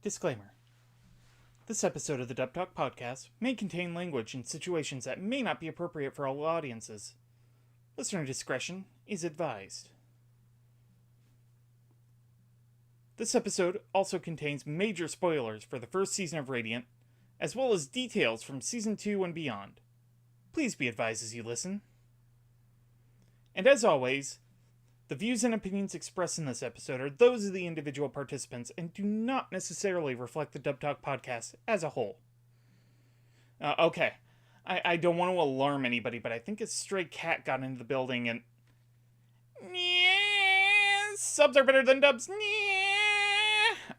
Disclaimer. This episode of the dubtalkpodcast may contain language and situations that may not be appropriate for all audiences. Listener discretion is advised. This episode also contains major spoilers for the first season of Radiant, as well as details from Season 2 and beyond. Please be advised as you listen. And as always, the views and opinions expressed in this episode are those of the individual participants and do not necessarily reflect the Dub Talk podcast as a whole. Okay, I don't want to alarm anybody, but I think a stray cat got into the building and... Subs are better than dubs.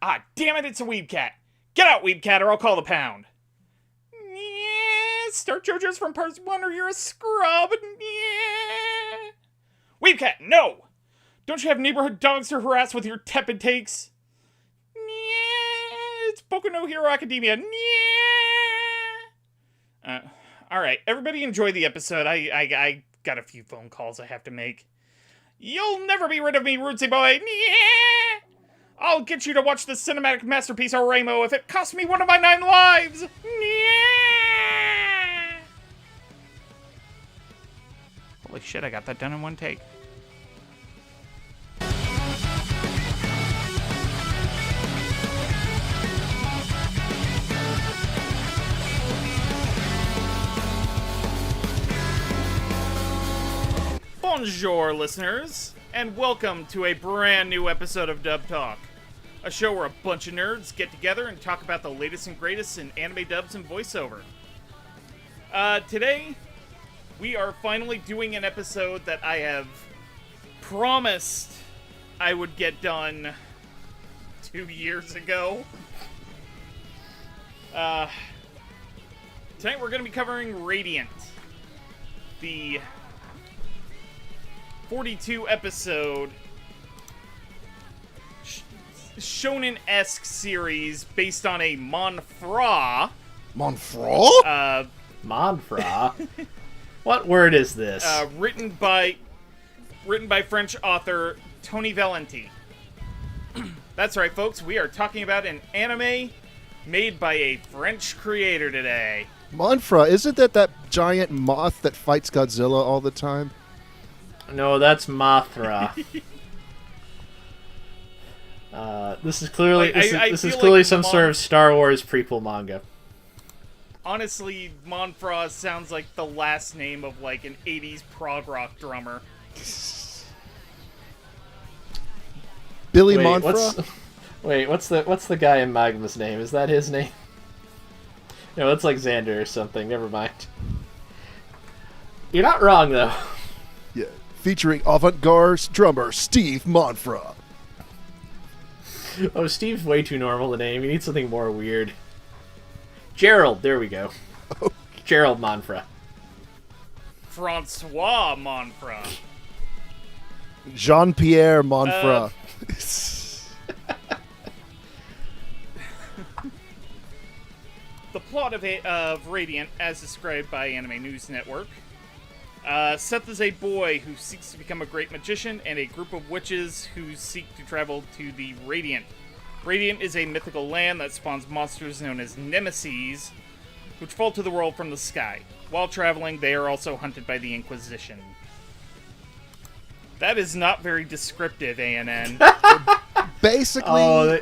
Ah, damn it, it's a weeb cat. Get out, weeb cat, or I'll call the pound. Start JoJo's from part 1 or you're a scrub. Weeb cat, no! Don't you have neighborhood dogs to harass with your tepid takes? It's Boku no Hero Academia. Alright, everybody enjoy the episode. I got a few phone calls I have to make. You'll never be rid of me, Rootsy boy. I'll get you to watch the cinematic masterpiece of Ramo if it costs me one of my 9 lives. Holy shit, I got that done in one take. Bonjour, listeners, and welcome to a brand new episode of Dub Talk, a show where a bunch of nerds get together and talk about the latest and greatest in anime dubs and voiceover. Today, we are finally doing an episode that I have promised I would get done 2 years ago. Tonight we're going to be covering Radiant, the 42 episode Shonen-esque series based on a manfra. Manfra? Manfra? What word is this? Written by French author Tony Valenti. That's right, folks. We are talking about an anime made by a French creator today. Manfra, isn't that giant moth that fights Godzilla all the time? No, that's Mothra. This is clearly some sort of Star Wars prequel manga. Honestly, Manfra sounds like the last name of like an 80s prog rock drummer. Billy Manfra? What's the guy in Magma's name? Is that his name? No, it's like Xander or something. Never mind. You're not wrong though. Yeah. Featuring avant-garde drummer Steve Manfra. Oh, Steve's way too normal a name. You need something more weird. Gerald, there we go. Okay. Gerald Manfra. Francois Manfra. Jean-Pierre Manfra. The plot of Radiant, as described by Anime News Network. Seth is a boy who seeks to become a great magician and a group of witches who seek to travel to the Radiant. Radiant is a mythical land that spawns monsters known as nemesis, which fall to the world from the sky. While traveling, they are also hunted by the Inquisition. That is not very descriptive, ANN. Basically,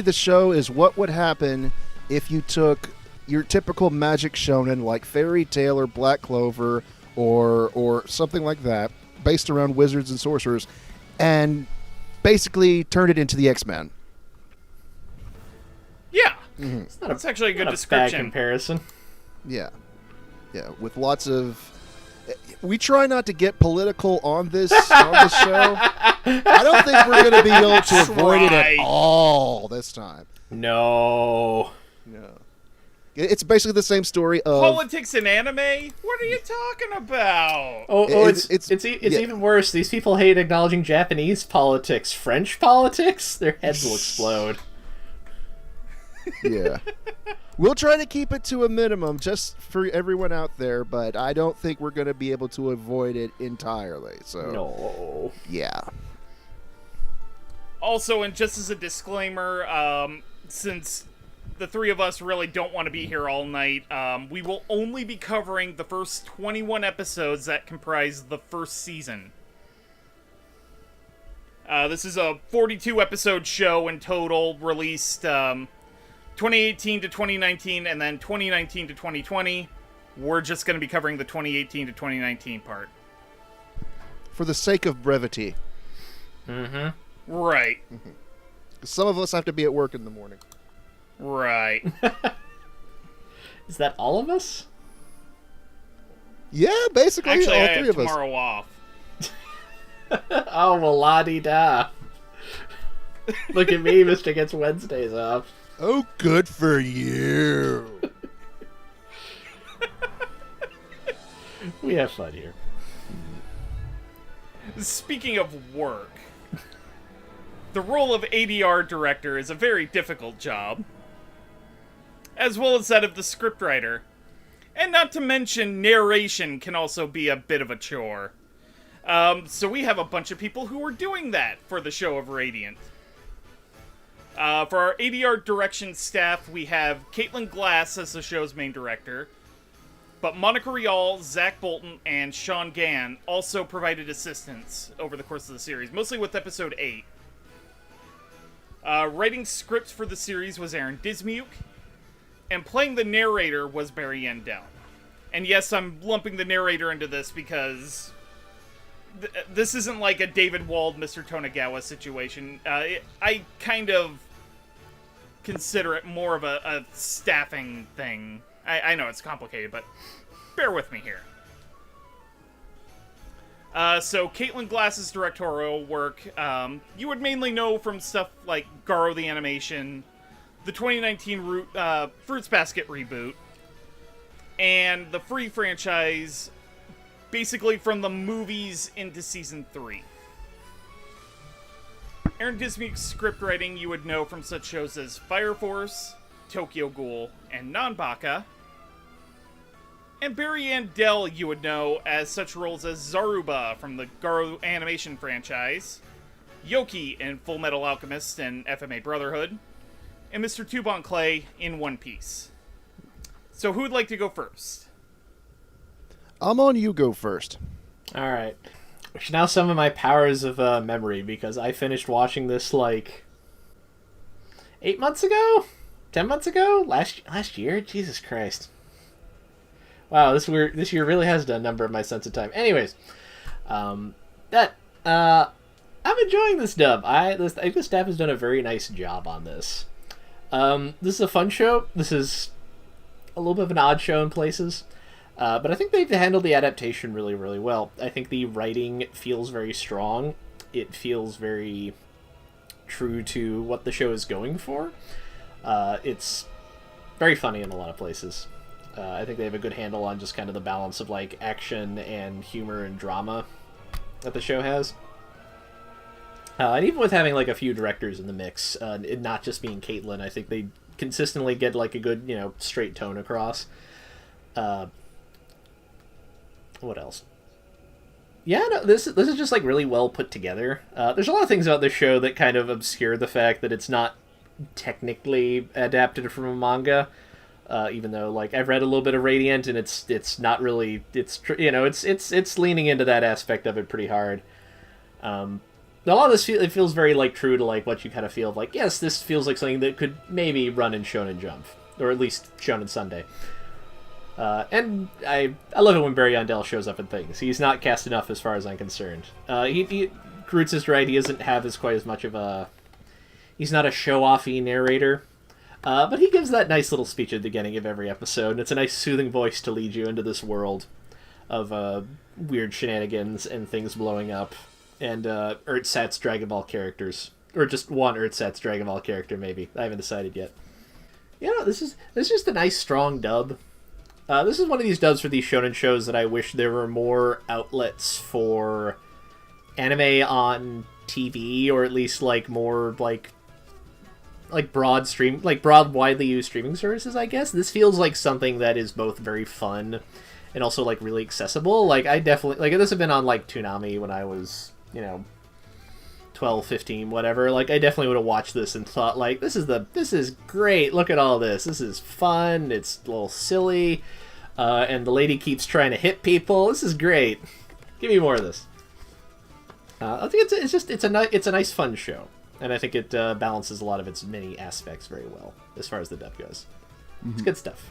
the show is what would happen if you took your typical magic shonen like Fairy Tail or Black Clover or something like that, based around wizards and sorcerers, and basically turned it into the X-Men. Yeah, Mm-hmm. That's actually a good Not description. A bad comparison. Yeah, with lots of. We try not to get political on this show. I don't think we're going to be able to avoid it at all this time. No. It's basically the same story of Politics in anime? What are you talking about? It's even worse. These people hate acknowledging Japanese politics. French politics? Their heads will explode. Yeah. We'll try to keep it to a minimum just for everyone out there, but I don't think we're going to be able to avoid it entirely. So No. Yeah. Also, and just as a disclaimer, since the three of us really don't want to be here all night, we will only be covering the first 21 episodes that comprise the first season. This is a 42-episode show in total, released 2018 to 2019, and then 2019 to 2020. We're just going to be covering the 2018 to 2019 part. For the sake of brevity. Mm-hmm. Right. Mm-hmm. Some of us have to be at work in the morning. Right. Is that all of us? Yeah, basically Actually, all I three have of us. tomorrow off. Oh, well, la-di-da. Look at me, Mr. Gets Wednesdays off. Oh, good for you. We have fun here. Speaking of work, the role of Adr Director is a very difficult job, as well as that of the scriptwriter. And not to mention, narration can also be a bit of a chore. So we have a bunch of people who are doing that for the show of Radiant. For our ADR direction staff, we have Caitlin Glass as the show's main director, but Monica Rial, Zach Bolton, and Sean Gann also provided assistance over the course of the series, mostly with episode 8. Writing scripts for the series was Aaron Dismuke, and playing the narrator was Barry Yandell. And yes, I'm lumping the narrator into this because this isn't like a David Wald, Mr. Tonagawa situation. I kind of consider it more of a staffing thing. I know it's complicated, but bear with me here. So Caitlin Glass's directorial work, you would mainly know from stuff like Garo the Animation, the 2019 Fruits Basket reboot, and the Free franchise, basically from the movies into Season 3. Aaron Dismuke's script writing you would know from such shows as Fire Force, Tokyo Ghoul, and Nanbaka. And Barry Yandell you would know as such roles as Zaruba from the Garo Animation franchise, Yoki in Full Metal Alchemist and FMA Brotherhood, and Mr. Tubon Clay in One Piece. So who would like to go first? Amon, you go first. Alright. Which now summon my powers of memory, because I finished watching this, 8 months ago? 10 months ago? Last year? Jesus Christ. Wow, this year really has done a number of my sense of time. Anyways, I'm enjoying this dub. I think the staff has done a very nice job on this. This is a fun show. This is a little bit of an odd show in places. But I think they've handled the adaptation really, really well. I think the writing feels very strong. It feels very true to what the show is going for. It's very funny in a lot of places. I think they have a good handle on just kind of the balance of action and humor and drama that the show has. And even with having a few directors in the mix, it not just being Caitlin, I think they consistently get a good, straight tone across. What else? Yeah, no, this is just really well put together. There's a lot of things about this show that kind of obscure the fact that it's not technically adapted from a manga. Even though I've read a little bit of Radiant and it's not really it's leaning into that aspect of it pretty hard. A lot of this it feels very true to what you kind of feel of yes, this feels like something that could maybe run in Shonen Jump, or at least Shonen Sunday. And I love it when Barry Yandell shows up in things. He's not cast enough as far as I'm concerned. Roots is right, he doesn't have quite as much of a... He's not a show-offy narrator. But he gives that nice little speech at the beginning of every episode, and it's a nice soothing voice to lead you into this world of weird shenanigans and things blowing up, and Urtsat's Dragon Ball characters. Or just one Urtsat's Dragon Ball character, maybe. I haven't decided yet. This is just a nice, strong dub. This is one of these dubs for these shonen shows that I wish there were more outlets for anime on TV, or at least more broad widely used streaming services, I guess. This feels like something that is both very fun and also really accessible. I definitely this had been on Toonami when I was 12, 15, whatever, like, I definitely would have watched this and thought, like, this is great, look at all this is fun, it's a little silly, and the lady keeps trying to hit people, this is great, give me more of this. I think it's a nice fun show, and I think it balances a lot of its many aspects very well, as far as the dub goes. It's good stuff.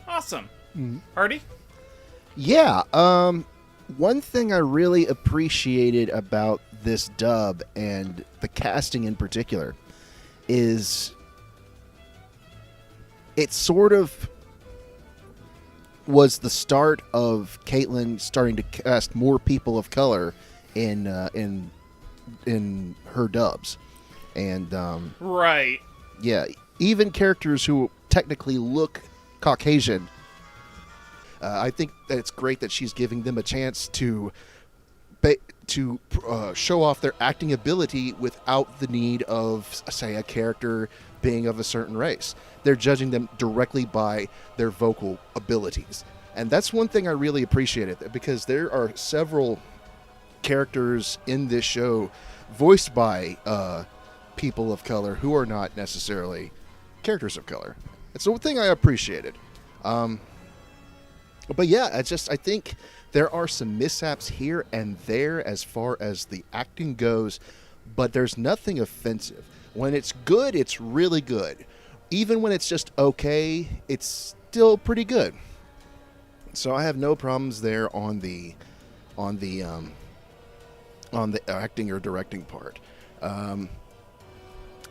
Awesome. Hardy? Yeah, one thing I really appreciated about this dub, and the casting in particular, is it sort of was the start of Caitlin starting to cast more people of color in her dubs. And right. Yeah, even characters who technically look Caucasian, I think that it's great that she's giving them a chance to show off their acting ability without the need of, say, a character being of a certain race. They're judging them directly by their vocal abilities. And that's one thing I really appreciated, because there are several characters in this show voiced by people of color who are not necessarily characters of color. It's the thing I appreciated. But yeah, I think there are some mishaps here and there as far as the acting goes, but there's nothing offensive. When it's good, it's really good. Even when it's just okay, it's still pretty good. So I have no problems there on the acting or directing part. I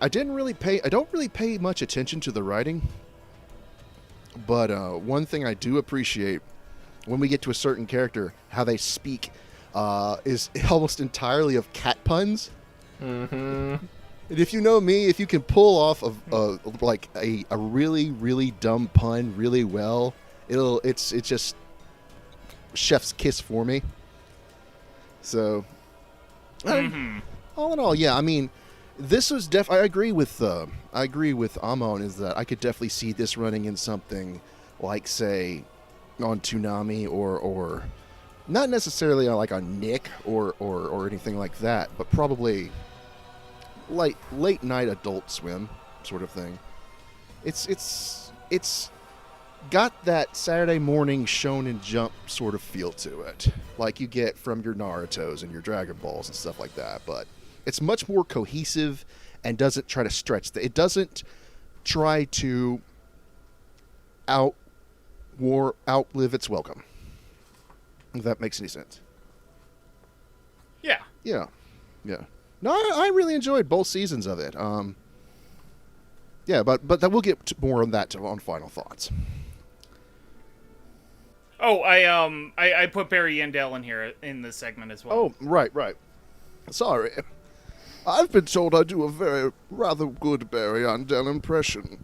don't really pay much attention to the writing, but one thing I do appreciate when we get to a certain character, how they speak is almost entirely of cat puns. And if you know me, if you can pull off like a really, really dumb pun really well, it's just chef's kiss for me. So, all in all, yeah, I mean, this was I agree with Amon, is that I could definitely see this running in something like, say, on Toonami or not necessarily like on Nick or anything like that, but probably like late night Adult Swim sort of thing. It's got that Saturday morning Shonen Jump sort of feel to it, like you get from your Narutos and your Dragon Balls and stuff like that, but it's much more cohesive and doesn't try to stretch. It doesn't try to outlive its welcome. If that makes any sense. Yeah. Yeah. No, I really enjoyed both seasons of it. Yeah, but we'll get more on that on final thoughts. Oh, I put Barry Yandel in here in this segment as well. Oh, right. Sorry. I've been told I do a rather good Barry Yandel impression.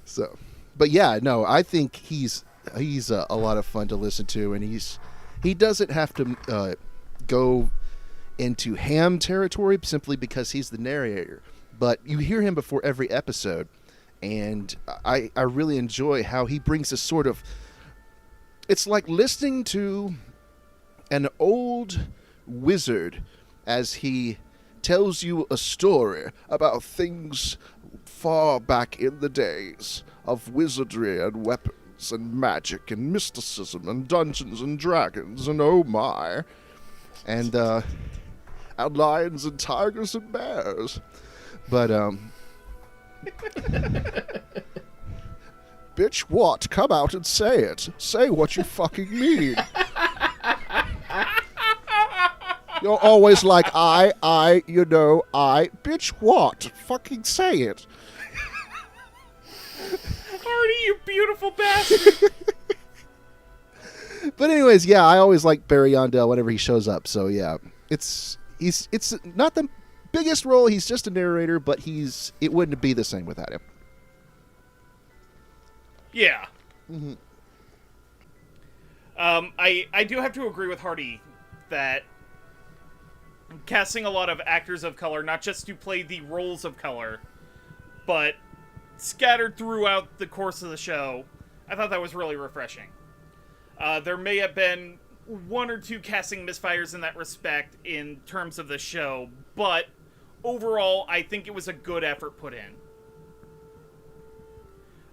So, but yeah, no, I think he's a lot of fun to listen to, and he doesn't have to go into ham territory simply because he's the narrator. But you hear him before every episode, and I really enjoy how he brings a sort of... It's like listening to an old wizard as he tells you a story about things far back in the days of wizardry and weapons and magic and mysticism and Dungeons and Dragons and oh my, and lions and tigers and bears. But bitch, what? Come out and say it. Say what you fucking mean. You're always like, I, bitch, what? Fucking say it. Artie, you beautiful bastard. But anyways, yeah, I always like Barry Yandel whenever he shows up. So yeah, it's not the biggest role. He's just a narrator, but it wouldn't be the same without him. Yeah. I do have to agree with Hardy that casting a lot of actors of color, not just to play the roles of color, but scattered throughout the course of the show, I thought that was really refreshing. There may have been one or two casting misfires in that respect in terms of the show, but overall, I think it was a good effort put in.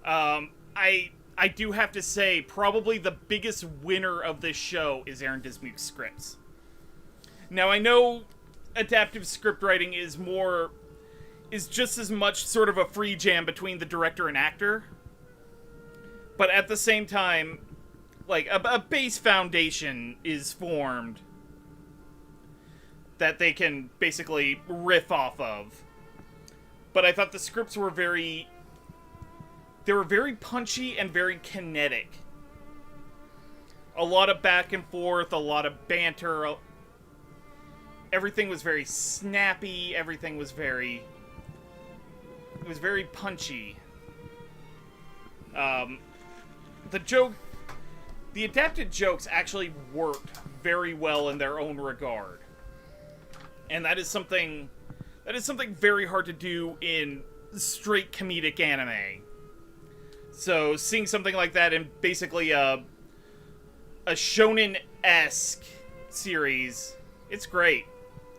I do have to say, probably the biggest winner of this show is Aaron Dismuke's scripts. Now, I know adaptive script writing is just as much sort of a free jam between the director and actor, but at the same time, like, a base foundation is formed that they can basically riff off of. But I thought the scripts were very punchy and very kinetic. A lot of back and forth, a lot of banter. Everything was very snappy. Everything was very punchy. The adapted jokes actually worked very well in their own regard. And that is something very hard to do in straight comedic anime. So seeing something like that in basically a Shonen-esque series, it's great.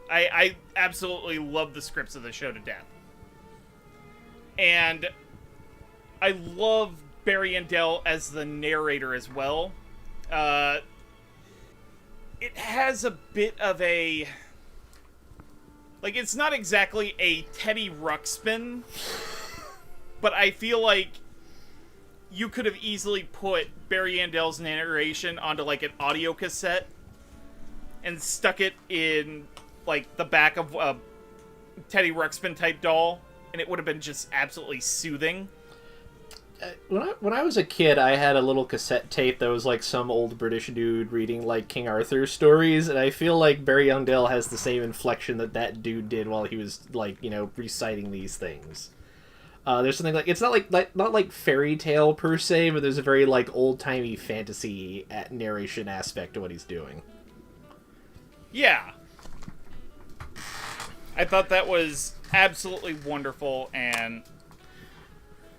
I absolutely love the scripts of the show to death. And I love Barry Andel as the narrator as well. It has a bit of a... like, it's not exactly a Teddy Ruxpin, but I feel like you could have easily put Barry Andel's narration onto, like, an audio cassette and stuck it in, like, the back of a Teddy Ruxpin-type doll, and it would have been just absolutely soothing. When I was a kid, I had a little cassette tape that was like some old British dude reading like King Arthur stories, and I feel like Barry Youngdale has the same inflection that dude did while he was like, you know, reciting these things. There's something like, it's not like fairy tale per se, but there's a very like old timey fantasy narration aspect to what he's doing. Yeah, I thought that was absolutely wonderful, and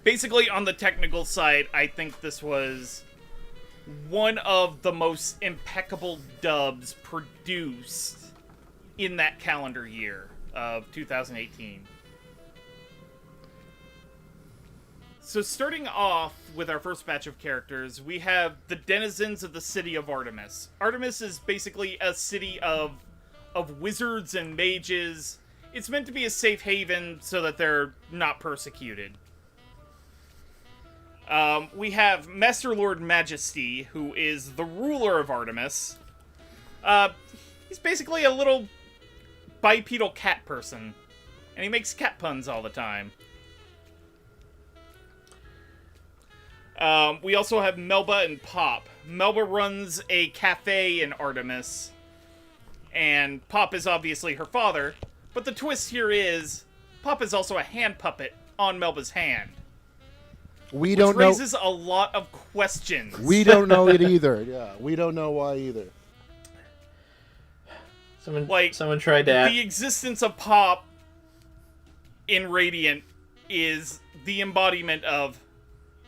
basically, on the technical side, I think this was one of the most impeccable dubs produced in that calendar year of 2018. So starting off with our first batch of characters, we have the denizens of the city of Artemis. Artemis is basically a city of wizards and mages. It's meant to be a safe haven so that they're not persecuted. We have Master Lord Majesty, who is the ruler of Artemis. He's basically a little bipedal cat person, and he makes cat puns all the time. We also have Melba and Pop. Melba runs a cafe in Artemis, and Pop is obviously her father, but the twist here is Pop is also a hand puppet on Melba's hand. We don't know. Which raises a lot of questions. We don't know it either. Yeah, we don't know why either. Someone tried to... The existence of Pop in Radiant is the embodiment of,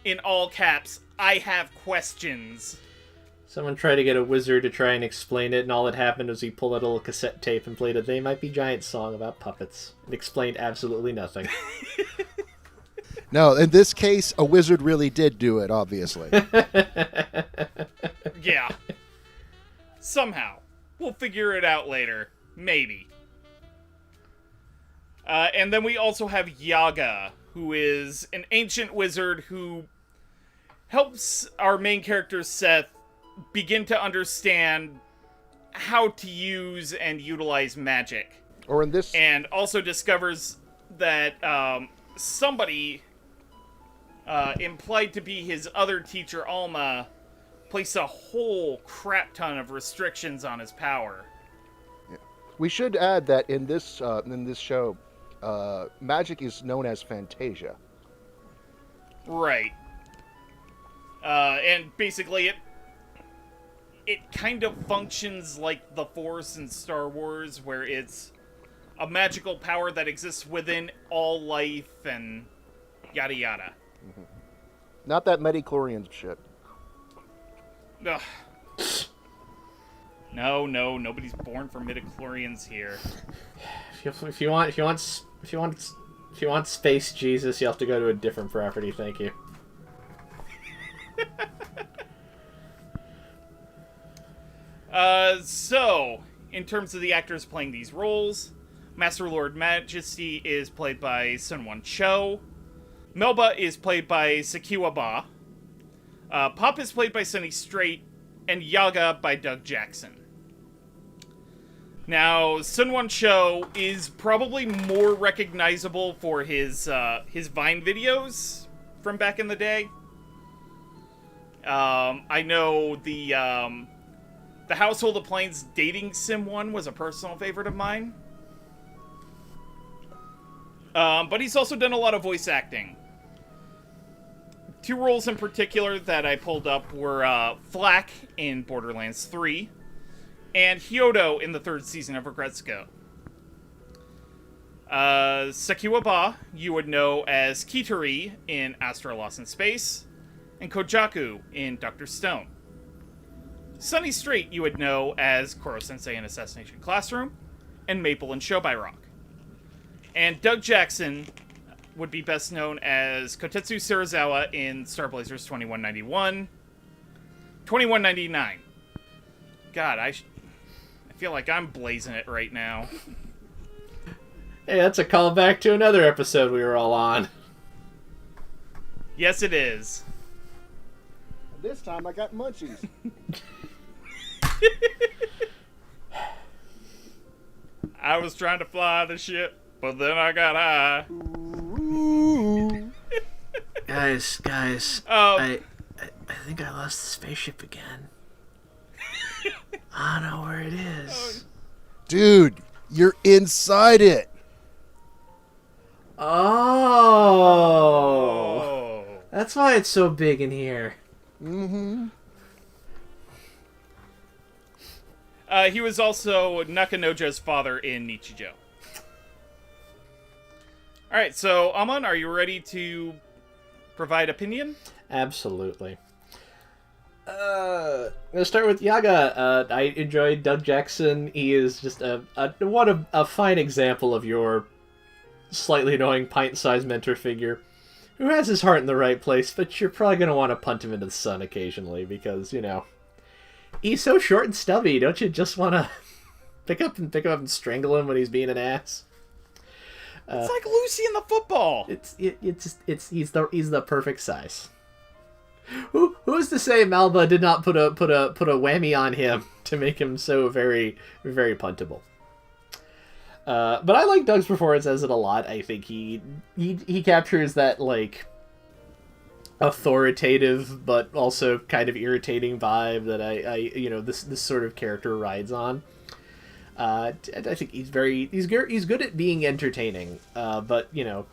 in all caps, I have questions. Someone tried to get a wizard to try and explain it, and all that happened was he pulled out a little cassette tape and played a They Might Be Giants song about puppets. It explained absolutely nothing. No, in this case, a wizard really did do it, obviously. Yeah. Somehow. We'll figure it out later. Maybe. And then we also have Yaga, who is an ancient wizard who helps our main character, Seth, begin to understand how to use and utilize magic. Or in this... And also discovers that somebody... implied to be his other teacher, Alma, placed a whole crap ton of restrictions on his power. Yeah. We should add that in this show, magic is known as Fantasia. Right. And basically it kind of functions like the Force in Star Wars, where it's a magical power that exists within all life and yada yada. Mm-hmm. Not that midi-chlorian shit. Ugh. No, nobody's born for midichlorians here. If you want space Jesus, you have to go to a different property. Thank you. So, in terms of the actors playing these roles, Master Lord Majesty is played by Sunwon Cho. Melba is played by Sakiwa Ba. Pop is played by Sunny Strait, and Yaga by Doug Jackson. Now, Sunwon Cho is probably more recognizable for his Vine videos from back in the day. I know the Household of Planes dating sim one was a personal favorite of mine. But he's also done a lot of voice acting. Two roles in particular that I pulled up were Flack in Borderlands 3 and Hyodo in the third season of Regretsuko. Sakiwa Ba you would know as Kitori in Astra Lost in Space, and Kojaku in Dr. Stone. Sunny Strait you would know as Koro-sensei in Assassination Classroom, and Maple in Show by Rock. And Doug Jackson would be best known as Kotetsu Serizawa in Star Blazers 2191, 2199. God, I feel like I'm blazing it right now. Hey, that's a callback to another episode we were all on. Yes, it is. This time I got munchies. I was trying to fly the ship, but then I got high. Guys, I think I lost the spaceship again. I don't know where it is. Dude, you're inside it. Oh. That's why it's so big in here. Mm-hmm. He was also Nakanoja's father in Nichijou. Alright, so Amon, are you ready to provide opinion? Absolutely. I'm gonna start with Yaga. I enjoyed Doug Jackson. He is just a fine example of your slightly annoying pint-sized mentor figure who has his heart in the right place, but you're probably gonna want to punt him into the sun occasionally because, you know, he's so short and stubby. Don't you just want to pick him up and strangle him when he's being an ass? It's like Lucy in the football. He's the perfect size. Who's to say Malva did not put a whammy on him to make him so very, very puntable? But I like Doug's performance as it a lot. I think he captures that, like, authoritative but also kind of irritating vibe that I this sort of character rides on. I think he's good at being entertaining. But, you know,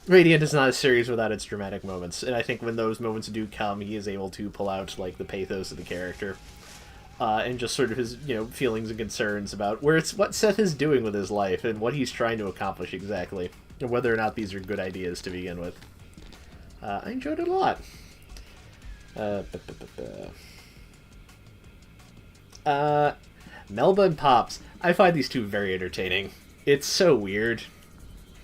Radiant is not a series without its dramatic moments, and I think when those moments do come, he is able to pull out, like, the pathos of the character. And just sort of his, you know, feelings and concerns about what Seth is doing with his life and what he's trying to accomplish exactly, and whether or not these are good ideas to begin with. I enjoyed it a lot. Melba and Pops. I find these two very entertaining. It's so weird.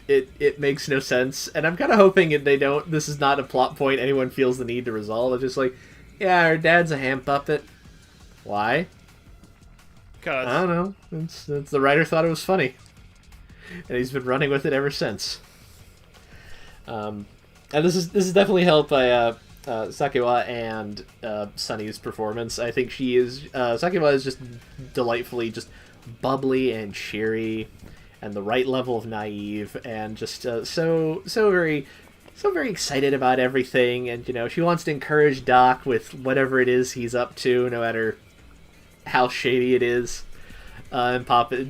It makes no sense, and I'm kind of hoping this is not a plot point anyone feels the need to resolve. It's just like, yeah, our dad's a ham puppet. Why? Because I don't know. It's the writer thought it was funny, and he's been running with it ever since. And this is definitely helped by Sakiwa and Sunny's performance. I think Sakiwa is just delightfully just bubbly and cheery, and the right level of naive, and just so very excited about everything. And, you know, she wants to encourage Doc with whatever it is he's up to, no matter how shady it is. And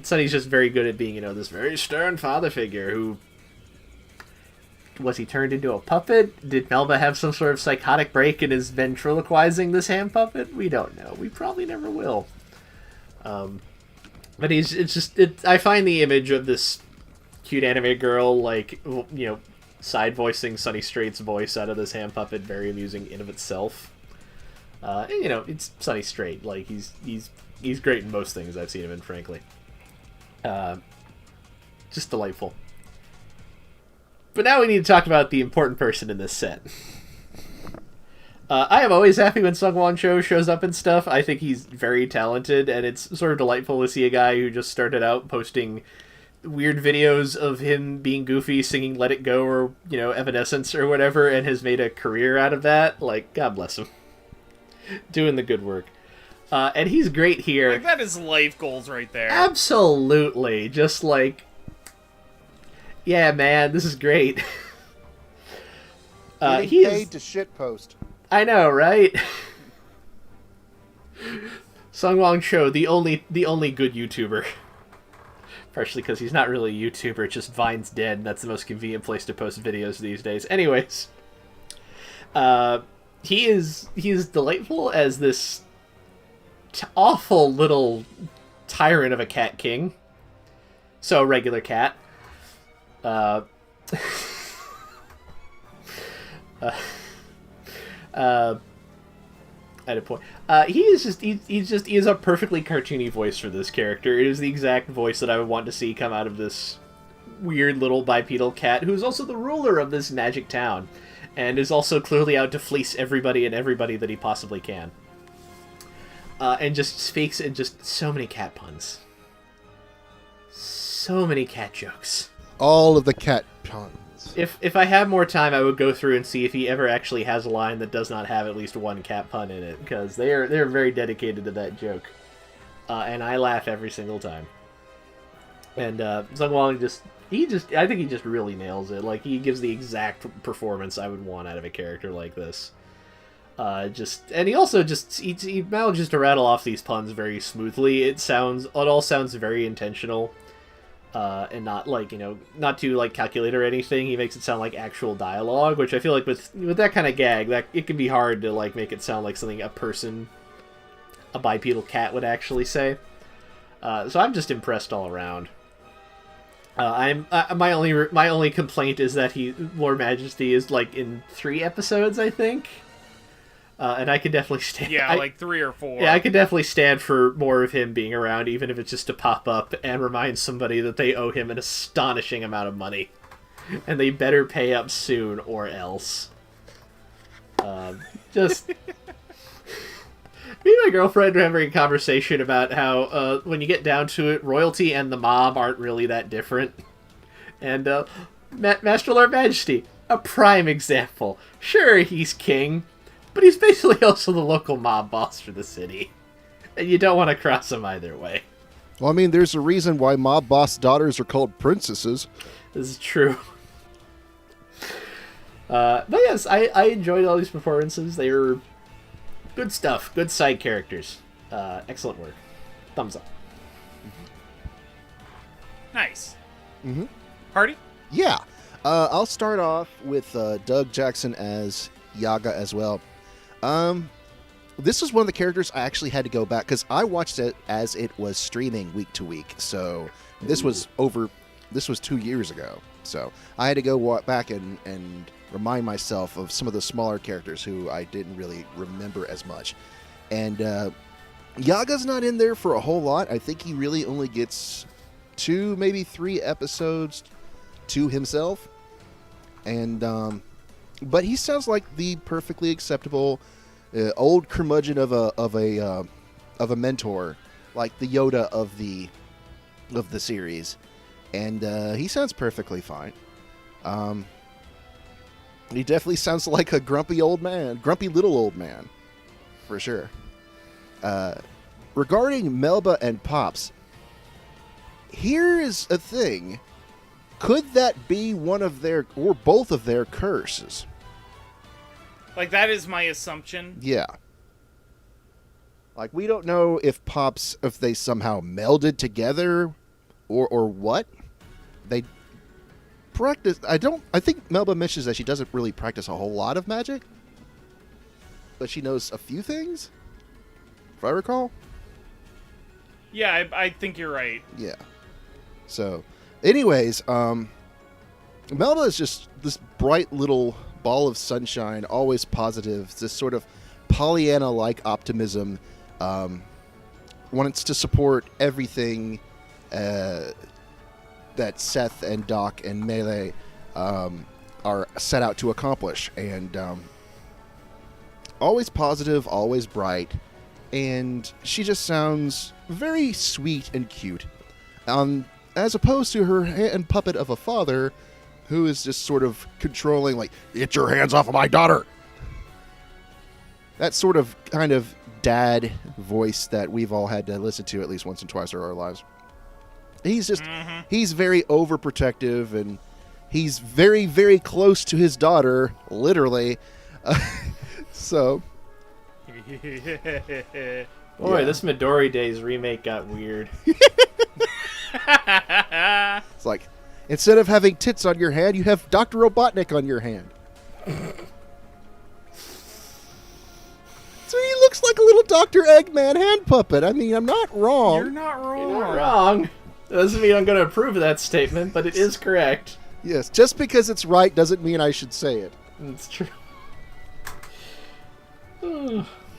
Sunny's just very good at being, you know, this very stern father figure who... Was he turned into a puppet? Did Melba have some sort of psychotic break and is ventriloquizing this hand puppet? We don't know. We probably never will. But I find the image of this cute anime girl, like, you know, side voicing Sunny Straight's voice out of this hand puppet very amusing in of itself. And, you know, it's Sunny Strait. Like, he's He's great in most things I've seen him in, frankly. Just delightful. But now we need to talk about the important person in this set. I am always happy when Sungwon Cho shows up and stuff. I think he's very talented, and it's sort of delightful to see a guy who just started out posting weird videos of him being goofy, singing Let It Go or, Evanescence or whatever, and has made a career out of that. Like, God bless him. Doing the good work. And he's great here. Like, that is life goals right there. Absolutely. Just like, yeah, man, this is great. He paid to shitpost. I know, right? Sungwon Cho, the only good YouTuber. Partially because he's not really a YouTuber, just Vine's dead, and that's the most convenient place to post videos these days. Anyways, he is delightful as this awful little tyrant of a cat king. So, regular cat. At a point, he is a perfectly cartoony voice for this character. It is the exact voice that I would want to see come out of this weird little bipedal cat, who is also the ruler of this magic town, and is also clearly out to fleece everybody and everybody that he possibly can. And just speaks in just so many cat puns, so many cat jokes. All of the cat puns. If I had more time, I would go through and see if he ever actually has a line that does not have at least one cat pun in it, because they're very dedicated to that joke, and I laugh every single time. And Sungwon I think he just really nails it. Like, he gives the exact performance I would want out of a character like this. And he also he manages to rattle off these puns very smoothly. It all sounds very intentional. And not not too like calculate or anything. He makes it sound like actual dialogue, which I feel like with that kind of gag, that it can be hard to like make it sound like something a bipedal cat would actually say. So I'm just impressed all around. My only complaint is that Lord Majesty is like in 3 episodes, I think. And I could definitely stand... Yeah, like 3 or 4. Yeah, I could definitely stand for more of him being around, even if it's just to pop up and remind somebody that they owe him an astonishing amount of money. And they better pay up soon, or else. Just... Me and my girlfriend were having a conversation about how, when you get down to it, royalty and the mob aren't really that different. And, Master Lord Majesty, a prime example. Sure, he's king, but he's basically also the local mob boss for the city. And you don't want to cross him either way. Well, I mean, there's a reason why mob boss daughters are called princesses. This is true. But yes, I enjoyed all these performances. They were good stuff. Good side characters. Excellent work. Thumbs up. Nice. Mm-hmm. Hardy? Yeah. I'll start off with Doug Jackson as Yaga as well. This was one of the characters I actually had to go back, because I watched it as it was streaming week to week. So this was 2 years ago. So I had to go back and remind myself of some of the smaller characters who I didn't really remember as much. And Yaga's not in there for a whole lot. I think he really only gets 2, maybe 3 episodes to himself. And but he sounds like the perfectly acceptable old curmudgeon of a mentor, like the Yoda of the series, and he sounds perfectly fine. He definitely sounds like a grumpy little old man, for sure. Regarding Melba and Pops, here is a thing. Could that be one of their, or both of their curses? Like, that is my assumption. Yeah. Like, we don't know if they somehow melded together, or what. They practice. I think Melba mentions that she doesn't really practice a whole lot of magic, but she knows a few things, if I recall. Yeah, I think you're right. Yeah. So, anyways, Melba is just this bright little ball of sunshine, always positive, this sort of Pollyanna-like optimism, wants to support everything that Seth and Doc and Melee are set out to accomplish. And always positive, always bright. And she just sounds very sweet and cute. As opposed to her hand puppet of a father who is just sort of controlling, like, get your hands off of my daughter. That sort of kind of dad voice that we've all had to listen to at least once and twice in our lives. He's just, he's very overprotective, and he's very, very close to his daughter, literally. So... Boy, this Midori Days remake got weird. It's like, instead of having tits on your hand, you have Dr. Robotnik on your hand. So he looks like a little Dr. Eggman hand puppet. I mean, I'm not wrong. You're not wrong. You're not wrong. Doesn't mean I'm going to approve of that statement, but it is correct. Yes, just because it's right doesn't mean I should say it. It's true.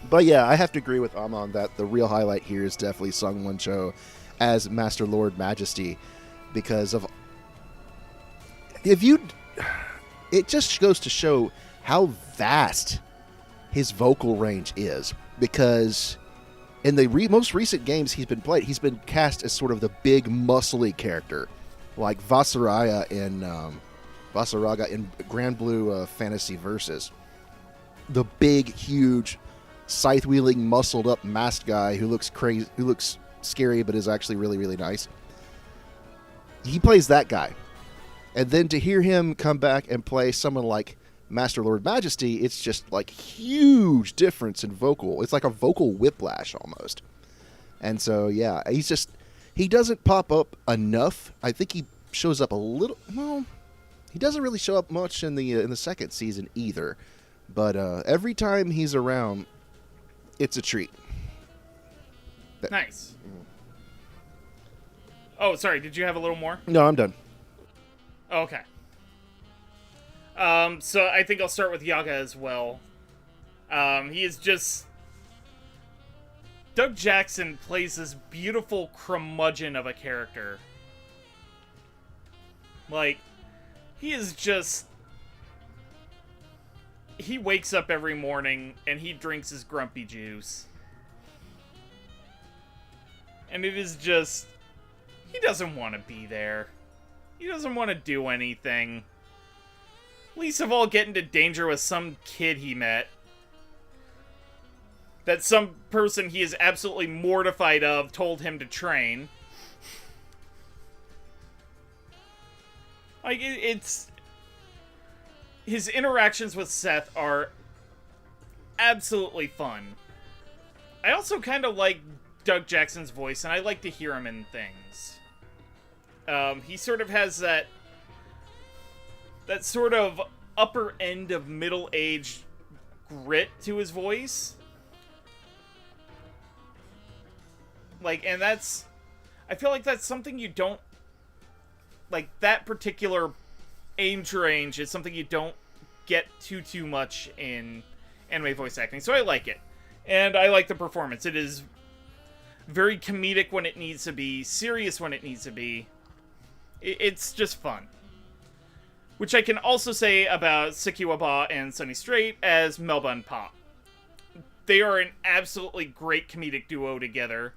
But yeah, I have to agree with Amon that the real highlight here is definitely Sung Won Cho as Master Lord Majesty, because of it just goes to show how vast his vocal range is, because in the most recent games he's been cast as sort of the big muscly character, like Vasaraga in Grand Blue Fantasy Versus. The big, huge, scythe-wielding, muscled-up, masked guy who looks crazy, who looks scary, but is actually really, really nice. He plays that guy. And then to hear him come back and play someone like Master Lord Majesty, it's just like huge difference in vocal. It's like a vocal whiplash almost. And so, yeah, he doesn't pop up enough. I think he shows up a little. Well, he doesn't really show up much in the second season either. But every time he's around, it's a treat. Nice. Oh, sorry. Did you have a little more? No, I'm done. Okay. So I think I'll start with Yaga as well. He is just... Doug Jackson plays this beautiful curmudgeon of a character. Like, he is just... He wakes up every morning and he drinks his grumpy juice. And it is just... He doesn't want to be there. He doesn't want to do anything. Least of all get into danger with some kid he met. That some person he is absolutely mortified of told him to train. Like, it's... His interactions with Seth are absolutely fun. I also kind of like Doug Jackson's voice, and I like to hear him in things. He sort of has that sort of upper end of middle-aged grit to his voice. Like, and that's... I feel like that's something you don't... Like, that particular age range is something you don't get too much in anime voice acting. So I like it. And I like the performance. It is very comedic when it needs to be, serious when it needs to be. It's just fun. Which I can also say about Sikiwaba and Sunny Straight as Melba and Pop. They are an absolutely great comedic duo together.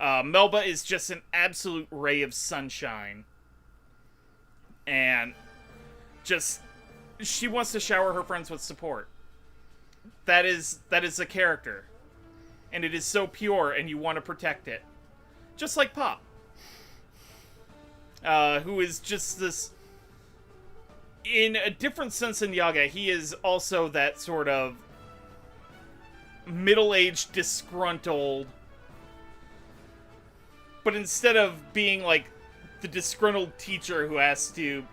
Melba is just an absolute ray of sunshine. And just, she wants to shower her friends with support. That is the character. And it is so pure, and you want to protect it. Just like Pop. Who is just this... In a different sense than Yaga, he is also that sort of middle-aged, disgruntled... But instead of being like the disgruntled teacher who has to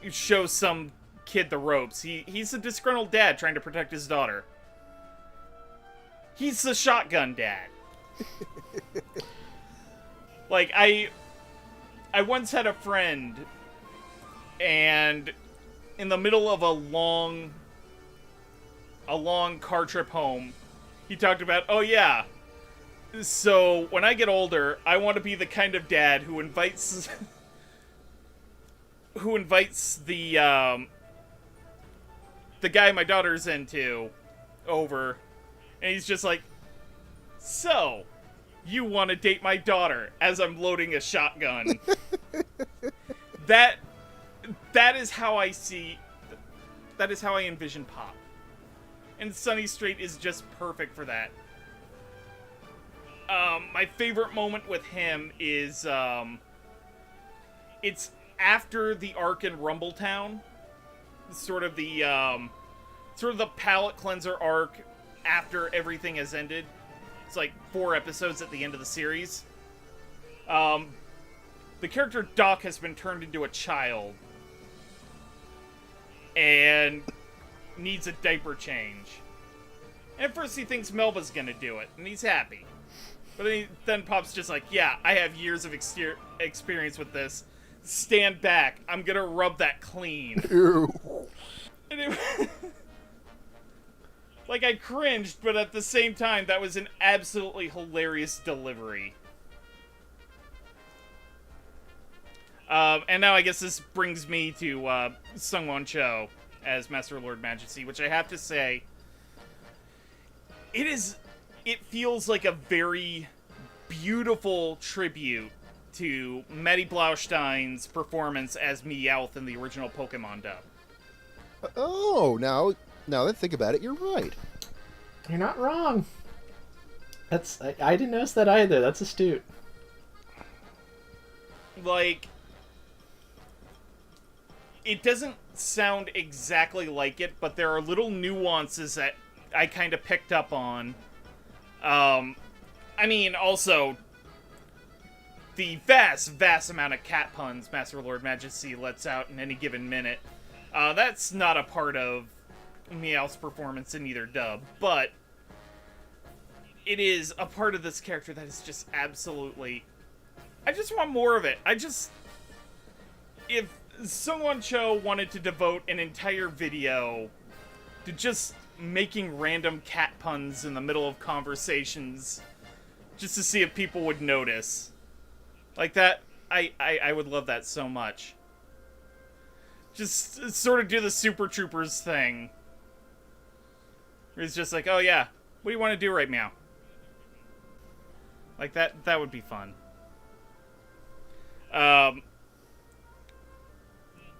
show some kid the ropes, he's a disgruntled dad trying to protect his daughter. He's the shotgun dad. Like, I once had a friend, and in the middle of a long car trip home, he talked about, oh yeah, So, when I get older, I want to be the kind of dad who invites... the guy my daughter's into over, and he's just like, so, you want to date my daughter, as I'm loading a shotgun. That is how I envision Pop. And Sunny Straight is just perfect for that. My favorite moment with him is, it's after the arc in Rumbletown. Sort of the palate cleanser arc after everything has ended. It's like 4 episodes at the end of the series. The character Doc has been turned into a child. And needs a diaper change. And at first he thinks Melba's gonna do it, and he's happy. But then Pop's just like, yeah, I have years of experience with this. Stand back. I'm gonna rub that clean. Ew. And like, I cringed, but at the same time, that was an absolutely hilarious delivery. And now I guess this brings me to Sungwon Cho as Master Lord Majesty, which I have to say, it feels like a very beautiful tribute to Maddie Blaustein's performance as Meowth in the original Pokemon dub. Oh, now that I think about it, you're right. You're not wrong. I didn't notice that either. That's astute. Like, it doesn't sound exactly like it, but there are little nuances that I kind of picked up on. I mean, also, the vast amount of cat puns Master Lord Majesty lets out in any given minute. That's not a part of Meowth's performance in either dub, but it is a part of this character that is just absolutely... I just want more of it. If Sungwon Cho wanted to devote an entire video to just making random cat puns in the middle of conversations, just to see if people would notice, like that, I would love that so much. Just sort of do the Super Troopers thing. Where it's just like, oh yeah, what do you want to do right now? Like that would be fun.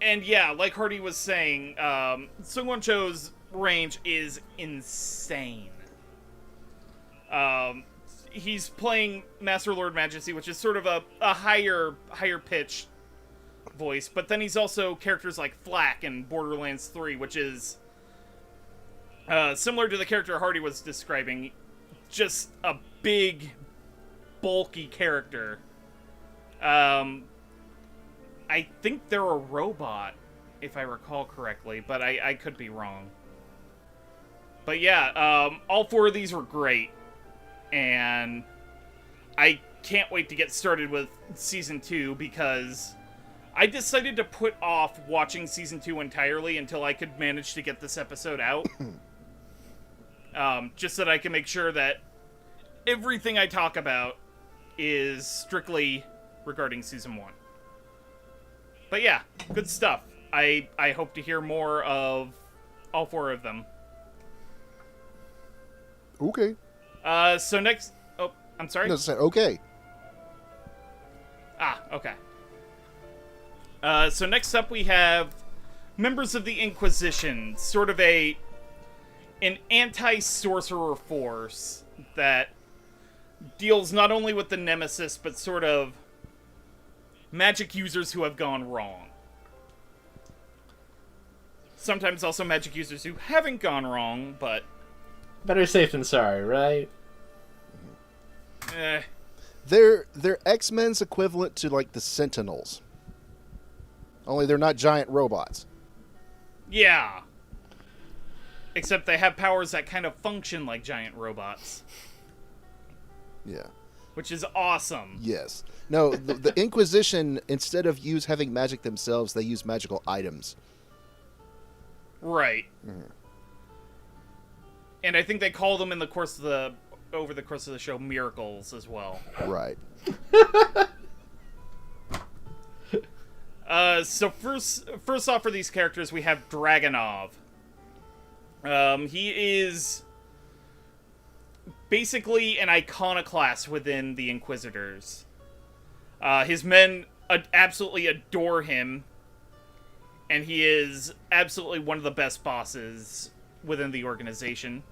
And yeah, like Hardy was saying, Sungwon Cho's range is insane. He's playing Master Lord Majesty, which is sort of a higher pitch voice, but then he's also characters like Flack in Borderlands 3, which is similar to the character Hardy was describing, just a big, bulky character. I think they're a robot, if I recall correctly, but I could be wrong. But yeah, all 4 of these were great, and I can't wait to get started with Season 2, because I decided to put off watching Season 2 entirely until I could manage to get this episode out. Just so that I can make sure that everything I talk about is strictly regarding Season 1. But yeah, good stuff. I hope to hear more of all 4 of them. Okay. So next... Oh, I'm sorry? No, okay. Ah, okay. So next up we have members of the Inquisition, sort of an anti-sorcerer force that deals not only with the Nemesis, but sort of magic users who have gone wrong. Sometimes also magic users who haven't gone wrong, but... Better safe than sorry, right? They're X-Men's equivalent to, like, the Sentinels. Only they're not giant robots. Yeah. Except they have powers that kind of function like giant robots. Yeah. Which is awesome. Yes. No, the Inquisition, instead of having magic themselves, they use magical items. Right. Mm-hmm. And I think they call them in the course of the over the course of the show, miracles as well. Right. So first off for these characters, we have Dragonov. He is basically an iconoclast within the Inquisitors. His men absolutely adore him, and he is absolutely one of the best bosses within the organization.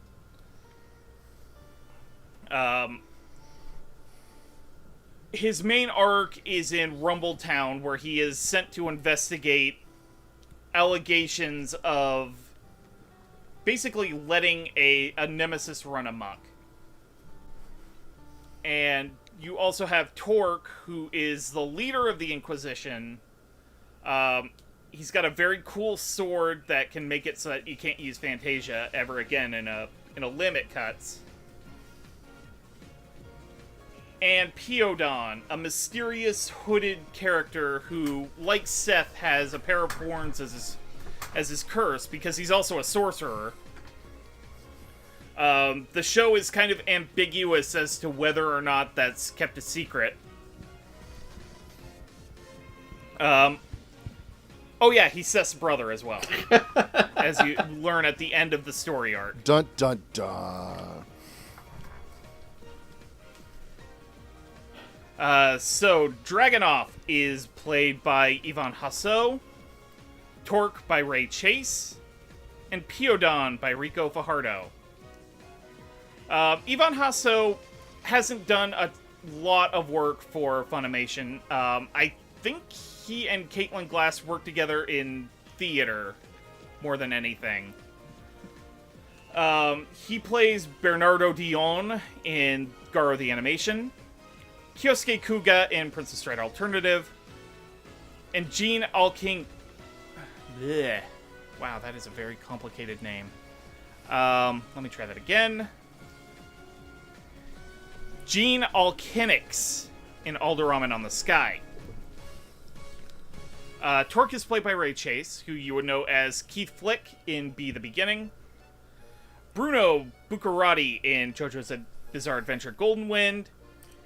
His main arc is in Rumbletown, where he is sent to investigate allegations of basically letting a nemesis run amok. And you also have Torque, who is the leader of the Inquisition. He's got a very cool sword that can make it so that you can't use Fantasia ever again in a limit cuts. And Piadan, a mysterious hooded character who, like Seth, has a pair of horns as his curse, because he's also a sorcerer. The show is kind of ambiguous as to whether or not that's kept a secret. Oh yeah, he's Seth's brother as well, as you learn at the end of the story arc. Dun dun dun. So Dragonov is played by Ivan Hasso, Torque by Ray Chase, and Piadan by Rico Fajardo. Ivan Hasso hasn't done a lot of work for Funimation. I think he and Caitlin Glass worked together in theater more than anything. He plays Bernardo Dion in Garo the Animation, Kyosuke Kuga in Princess Stride Alternative, and Jean Alking... Blech. Wow, that is a very complicated name. Let me try that again. Jean Alkinix in Alderamin on the Sky. Torque is played by Ray Chase, who you would know as Keith Flick in Be the Beginning, Bruno Buccarati in JoJo's Bizarre Adventure Golden Wind,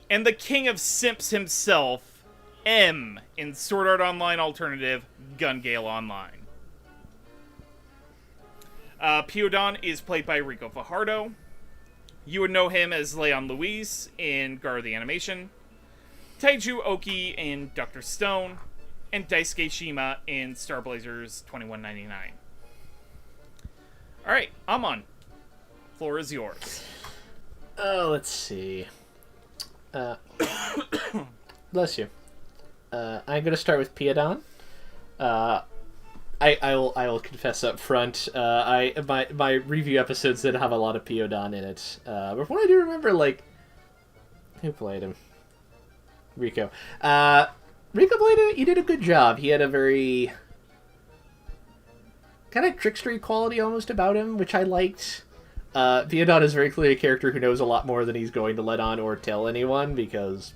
and the king of simps himself, M, in Sword Art Online Alternative, Gun Gale Online. Piadan is played by Rico Fajardo. You would know him as Leon Luis in Garo the Animation, Taiju Oki in Dr. Stone, and Daisuke Shima in Star Blazers 2199. Alright, Amon. Floor is yours. Oh, let's see. Bless you. I'm going to start with Piadan. I will confess up front. My review episodes did have a lot of Piadan in it. But from what I do remember, like, who played him? Rico. Rico played it. He did a good job. He had a very kind of trickstery quality almost about him, which I liked. Piadan is very clearly a character who knows a lot more than he's going to let on or tell anyone, because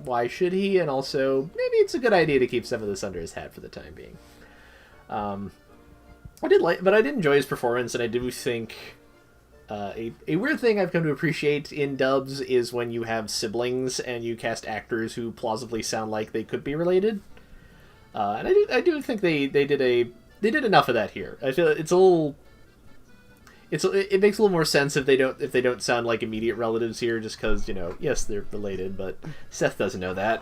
why should he? And also, maybe it's a good idea to keep some of this under his hat for the time being. I did enjoy his performance, and I do think a weird thing I've come to appreciate in dubs is when you have siblings and you cast actors who plausibly sound like they could be related. And I do think they did enough of that here. I feel it makes a little more sense if they don't sound like immediate relatives here, just because, yes, they're related, but Seth doesn't know that.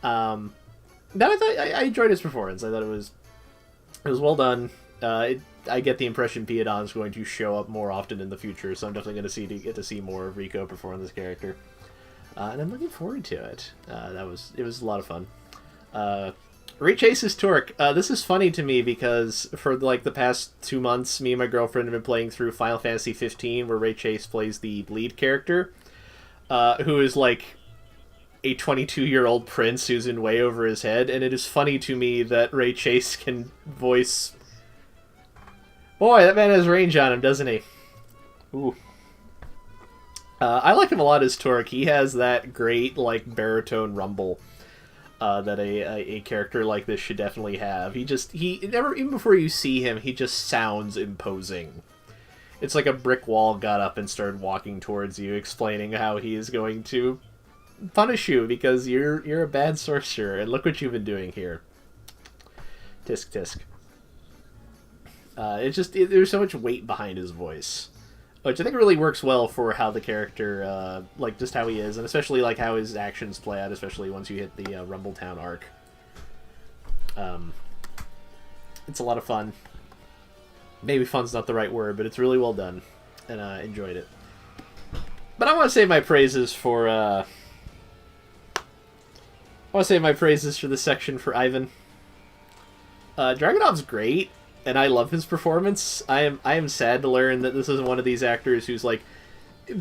I enjoyed his performance. I thought it was well done. I get the impression Piadan is going to show up more often in the future, so I'm definitely going to get to see more of Rico perform this character, and I'm looking forward to it. It was a lot of fun. Ray Chase's Torque. This is funny to me because for like the past 2 months, me and my girlfriend have been playing through Final Fantasy 15, where Ray Chase plays the lead character, who is like a 22-year-old prince who's in way over his head, and it is funny to me that Ray Chase can voice... Boy, that man has range on him, doesn't he? Ooh. I like him a lot as Torque. He has that great, like, baritone rumble that a character like this should definitely have. Even before you see him, he just sounds imposing. It's like a brick wall got up and started walking towards you, explaining how he is going to punish you because you're a bad sorcerer, and look what you've been doing here. Tisk tisk. There's so much weight behind his voice, which I think really works well for how the character, like just how he is, and especially like how his actions play out, especially once you hit the Rumbletown arc. It's a lot of fun. Maybe fun's not the right word, but it's really well done, and I enjoyed it. But I want to say my praises for the section for Ivan. Dragonov's great, and I love his performance. I am sad to learn that this is one of these actors who's like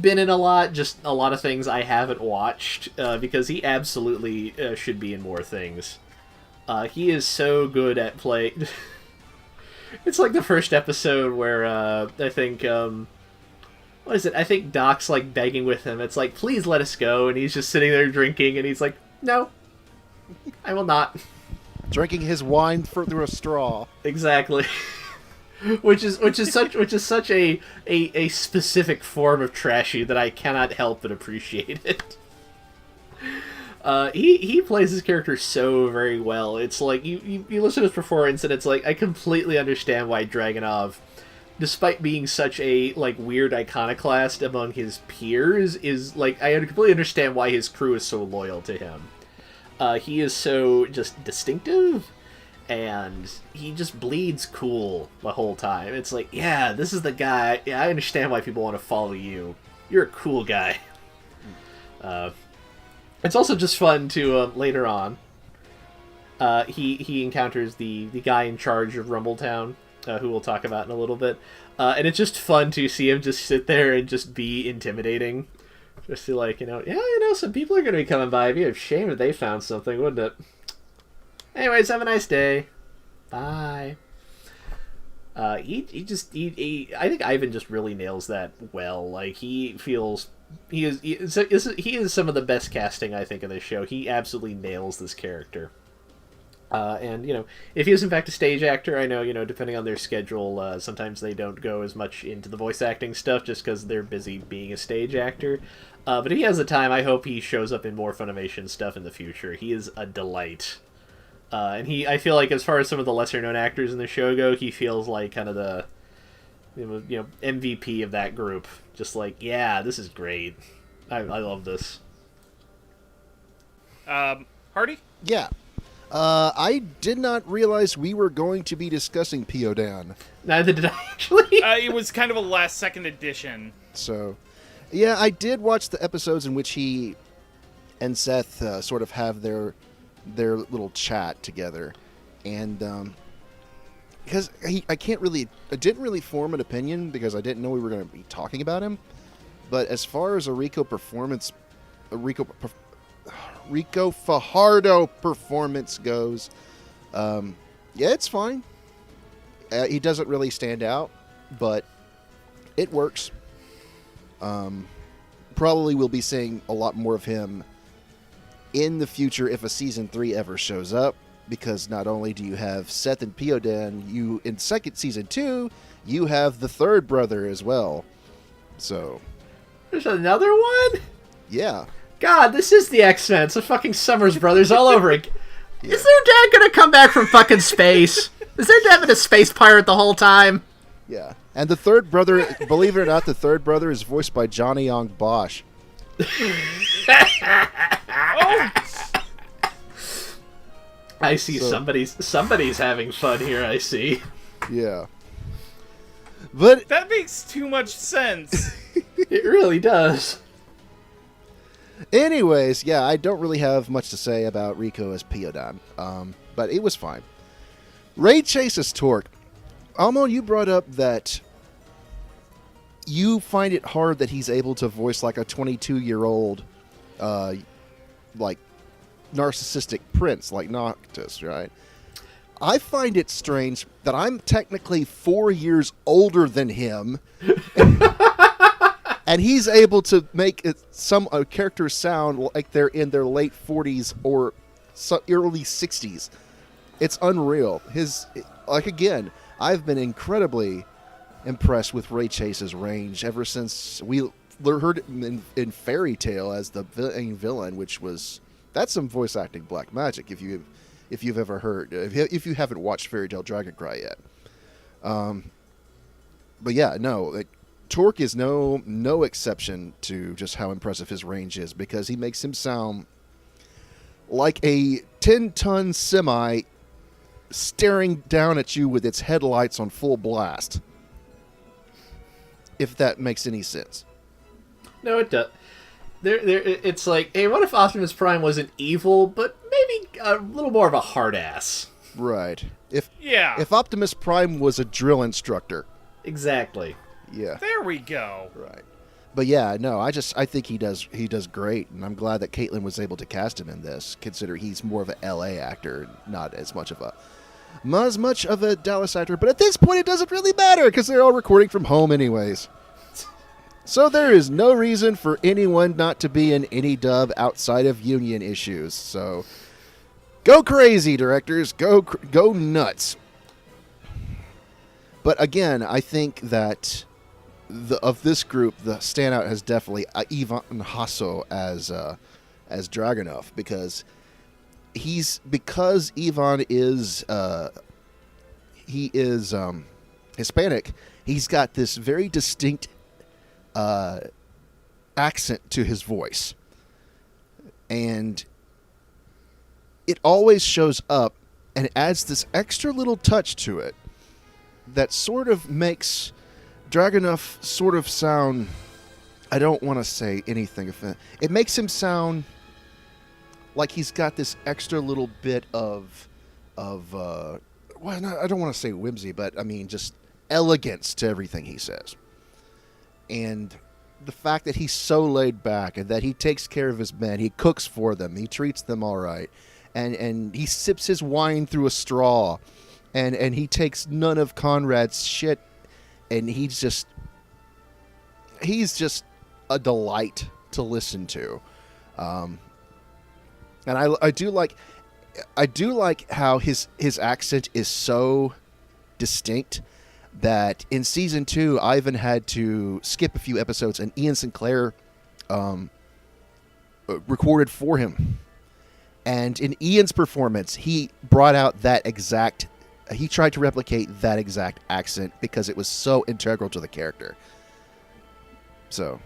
been in a lot of things I haven't watched, because he absolutely should be in more things. He is so good at play. It's like the first episode where I think what is it? I think Doc's like begging with him. It's like, please let us go, and he's just sitting there drinking, and he's like, no, I will not. Drinking his wine through a straw. Exactly. which is such a specific form of trashy that I cannot help but appreciate it. He plays his character so very well. It's like you listen to his performance and it's like I completely understand why Dragonov, despite being such a like weird iconoclast among his peers, is like I completely understand why his crew is so loyal to him. He is so just distinctive, and he just bleeds cool the whole time. It's like, yeah, this is the guy. Yeah, I understand why people want to follow you. You're a cool guy. It's also just fun to later on. He encounters the guy in charge of Rumbletown, who we'll talk about in a little bit, and it's just fun to see him just sit there and just be intimidating. Just to like, some people are going to be coming by. It'd be a shame if they found something, wouldn't it? Anyways, have a nice day. Bye. I think Ivan just really nails that well. Like, he is some of the best casting, I think, in this show. He absolutely nails this character. And, if he is in fact a stage actor, I know, depending on their schedule, sometimes they don't go as much into the voice acting stuff just because they're busy being a stage actor. But if he has the time, I hope he shows up in more Funimation stuff in the future. He is a delight. And I feel like as far as some of the lesser-known actors in the show go, he feels like kind of the, MVP of that group. Just like, yeah, this is great. I love this. Hardy? Yeah. I did not realize we were going to be discussing Piadan. Neither did I, actually. It was kind of a last-second addition. So, yeah, I did watch the episodes in which he and Seth sort of have their little chat together. And, because I didn't really form an opinion because I didn't know we were going to be talking about him. But as far as a Rico Fajardo performance goes, yeah, it's fine. He doesn't really stand out, but it works. Probably we'll be seeing a lot more of him in the future if a season 3 ever shows up, because not only do you have Seth and Piadan, in season 2, you have the third brother as well. So there's another one? Yeah. God, this is the X-Men. It's the fucking Summers Brothers all over again. Yeah. Is their dad gonna come back from fucking space? Is their dad been a space pirate the whole time? Yeah. And the third brother, believe it or not, the third brother is voiced by Johnny Young Bosch. Oh! I see, somebody's having fun here, I see. Yeah. But that makes too much sense. It really does. Anyways, yeah, I don't really have much to say about Rico as Piadan, but it was fine. Ray Chase's Torque. Amon, you brought up that you find it hard that he's able to voice like a 22-year-old, like, narcissistic prince like Noctis, right? I find it strange that I'm technically 4 years older than him, and he's able to make some characters sound like they're in their late 40s or early 60s. It's unreal. Again, I've been incredibly impressed with Ray Chase's range ever since we heard him in Fairy Tale as the villain, which was that's some voice acting black magic. If you've ever heard, if you haven't watched Fairy Tale Dragon Cry yet, but yeah, no, Torque is no exception to just how impressive his range is, because he makes him sound like a 10-ton semi staring down at you with its headlights on full blast. If that makes any sense. No, it does. It's like, hey, what if Optimus Prime wasn't evil, but maybe a little more of a hard ass? Right. If Optimus Prime was a drill instructor. Exactly. Yeah. There we go. Right. But yeah, no, I think he does great, and I'm glad that Caitlin was able to cast him in this, consider he's more of an LA actor, not as much of a Dallas actor, but at this point it doesn't really matter because they're all recording from home anyways. So there is no reason for anyone not to be in any dub outside of union issues. So go crazy, directors. Go nuts. But again, I think that of this group, the standout has definitely Ivan Hasso as Dragonov, because Ivan is Hispanic. He's got this very distinct accent to his voice, and it always shows up and adds this extra little touch to it that sort of makes Dragonov sort of sound, I don't want to say anything. It makes him sound like he's got this extra little bit of well, I don't want to say whimsy, but I mean just elegance to everything he says. And the fact that he's so laid back and that he takes care of his men, he cooks for them, he treats them all right, and he sips his wine through a straw, and he takes none of Conrad's shit, and he's just a delight to listen to. And I do like how his accent is so distinct that in season 2, Ivan had to skip a few episodes, and Ian Sinclair recorded for him. And in Ian's performance, he brought out he tried to replicate that exact accent because it was so integral to the character. So,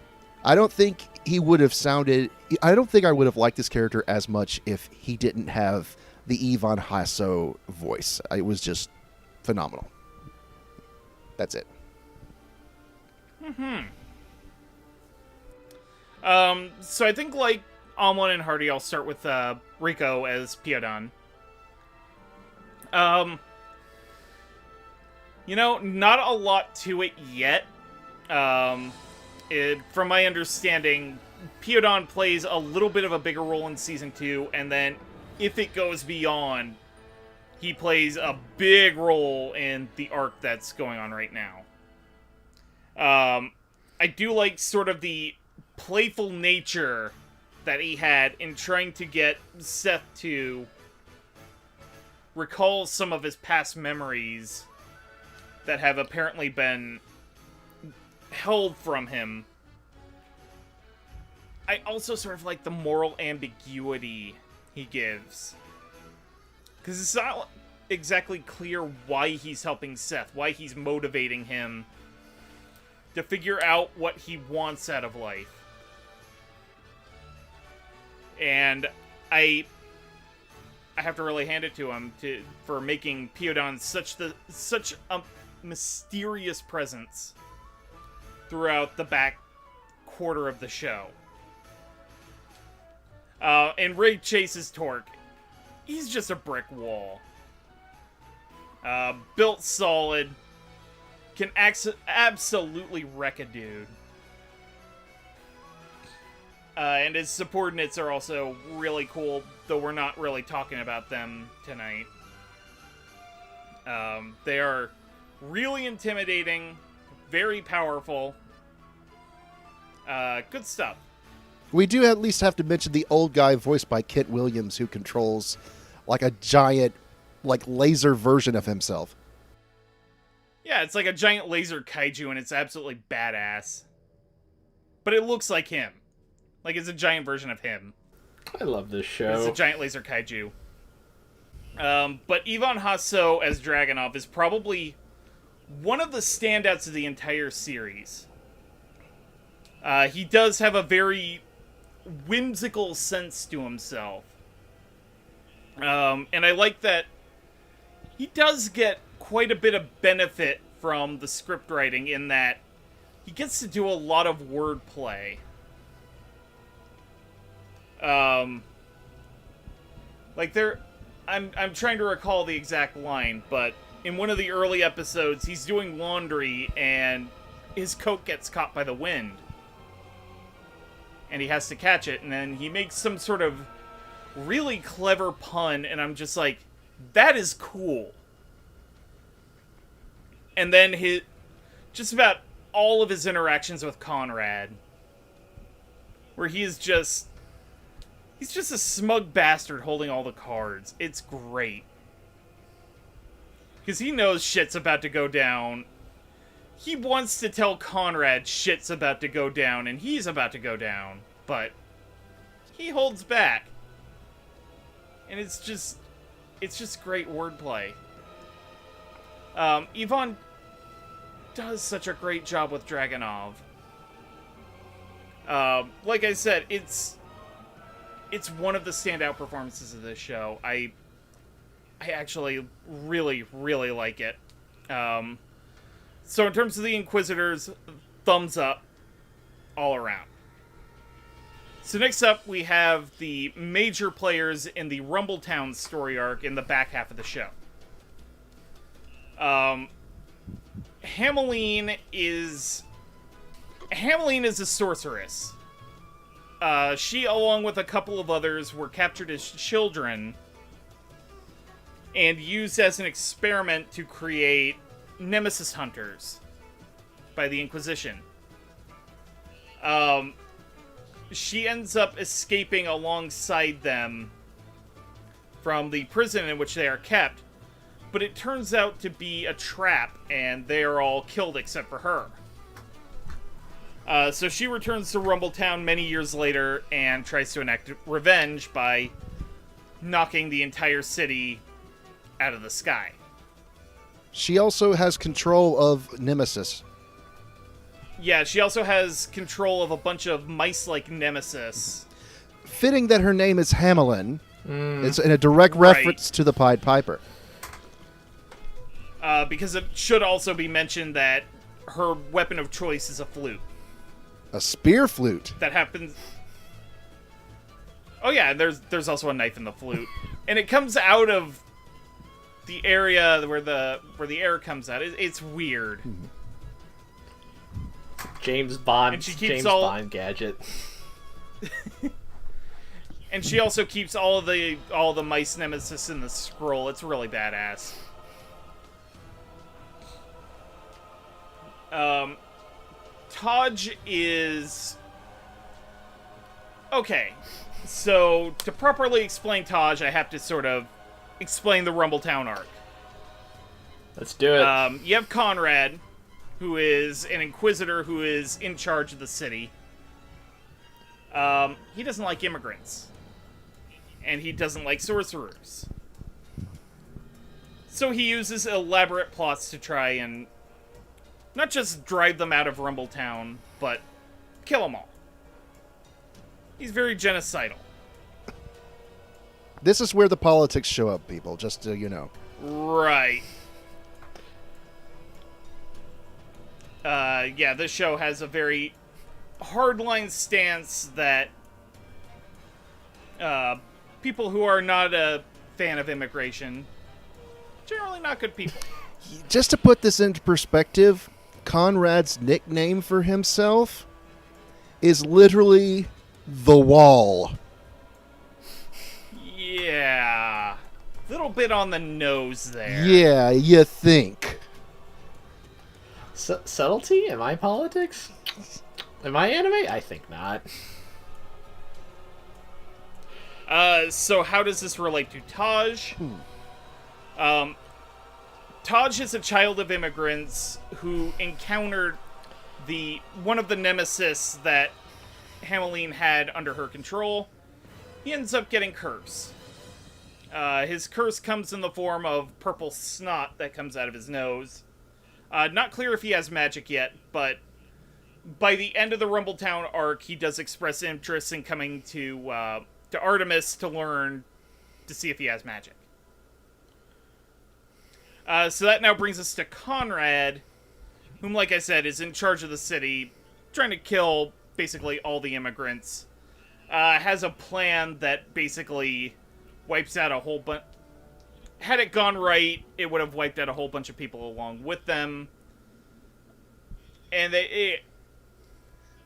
I don't think I would have liked this character as much if he didn't have the Ivan Hasso voice. It was just phenomenal. That's it. So I think, like Amon and Hardy, I'll start with Rico as Piadan. Not a lot to it yet. From my understanding, Piadan plays a little bit of a bigger role in Season 2, and then if it goes beyond, he plays a big role in the arc that's going on right now. I do like sort of the playful nature that he had in trying to get Seth to recall some of his past memories that have apparently been held from him. I also sort of like the moral ambiguity he gives, because it's not exactly clear why he's helping Seth, why he's motivating him to figure out what he wants out of life. And I have to really hand it to him for making Piadan such a mysterious presence throughout the back quarter of the show. And Ray Chase's Torque, he's just a brick wall. Built solid, can absolutely wreck a dude. And his subordinates are also really cool, though we're not really talking about them tonight. They are really intimidating, very powerful. Good stuff. We do at least have to mention the old guy voiced by Kent Williams, who controls like a giant, like laser version of himself. Yeah, it's like a giant laser kaiju, and it's absolutely badass. But it looks like him. Like, it's a giant version of him. I love this show. It's a giant laser kaiju. But Ivan Hasso as Dragonov is probably one of the standouts of the entire series. He does have a very whimsical sense to himself. And I like that he does get quite a bit of benefit from the script writing in that he gets to do a lot of wordplay. I'm trying to recall the exact line, but in one of the early episodes, he's doing laundry and his coat gets caught by the wind. And he has to catch it, and then he makes some sort of really clever pun, and I'm just like, that is cool. And then just about all of his interactions with Conrad, where he's just a smug bastard holding all the cards. It's great. Because he knows shit's about to go down. He wants to tell Conrad shit's about to go down, and he's about to go down, but he holds back. And it's just great wordplay. Ivan does such a great job with Dragonov. Like I said, it's one of the standout performances of this show. I actually really, really like it. So in terms of the Inquisitors, thumbs up all around. So next up, we have the major players in the Rumbletown story arc in the back half of the show. Hamelin is a sorceress. She, along with a couple of others, were captured as children and used as an experiment to create Nemesis hunters by the Inquisition. She ends up escaping alongside them from the prison in which they are kept, but it turns out to be a trap, and they are all killed except for her. So she returns to Rumbletown many years later and tries to enact revenge by knocking the entire city out of the sky. She also has control of Nemesis. Yeah, she also has control of a bunch of mice-like Nemesis. Fitting that her name is Hamelin. It's in a direct reference to the Pied Piper. Because it should also be mentioned that her weapon of choice is a flute. A spear flute. That happens... Oh yeah, there's also a knife in the flute. And it comes out of the area where the air comes out. It's weird. James Bond. And she keeps James Bond gadget. And she also keeps all the mice Nemesis in the scroll. It's really badass. Taj is... Okay, so to properly explain Taj, I have to sort of explain the Rumbletown arc. Let's do it. You have Conrad, who is an Inquisitor who is in charge of the city. He doesn't like immigrants. And he doesn't like sorcerers. So he uses elaborate plots to try and not just drive them out of Rumbletown, but kill them all. He's very genocidal. This is where the politics show up, people, just so you know. Right. Yeah, this show has a very hardline stance that people who are not a fan of immigration, generally not good people. Just to put this into perspective, Conrad's nickname for himself is literally The Wall. Yeah. Little bit on the nose there. Yeah, you think. Subtlety? Am I politics? Am I anime? I think not. So how does this relate to Taj? Taj is a child of immigrants who encountered one of the nemesis that Hamelin had under her control. He ends up getting cursed. His curse comes in the form of purple snot that comes out of his nose. Not clear if he has magic yet, but by the end of the Rumbletown arc, he does express interest in coming to Artemis to see if he has magic. So that now brings us to Conrad, whom, like I said, is in charge of the city, trying to kill basically all the immigrants. Has a plan that basically wipes out a whole bunch. Had it gone right, it would have wiped out a whole bunch of people along with them. And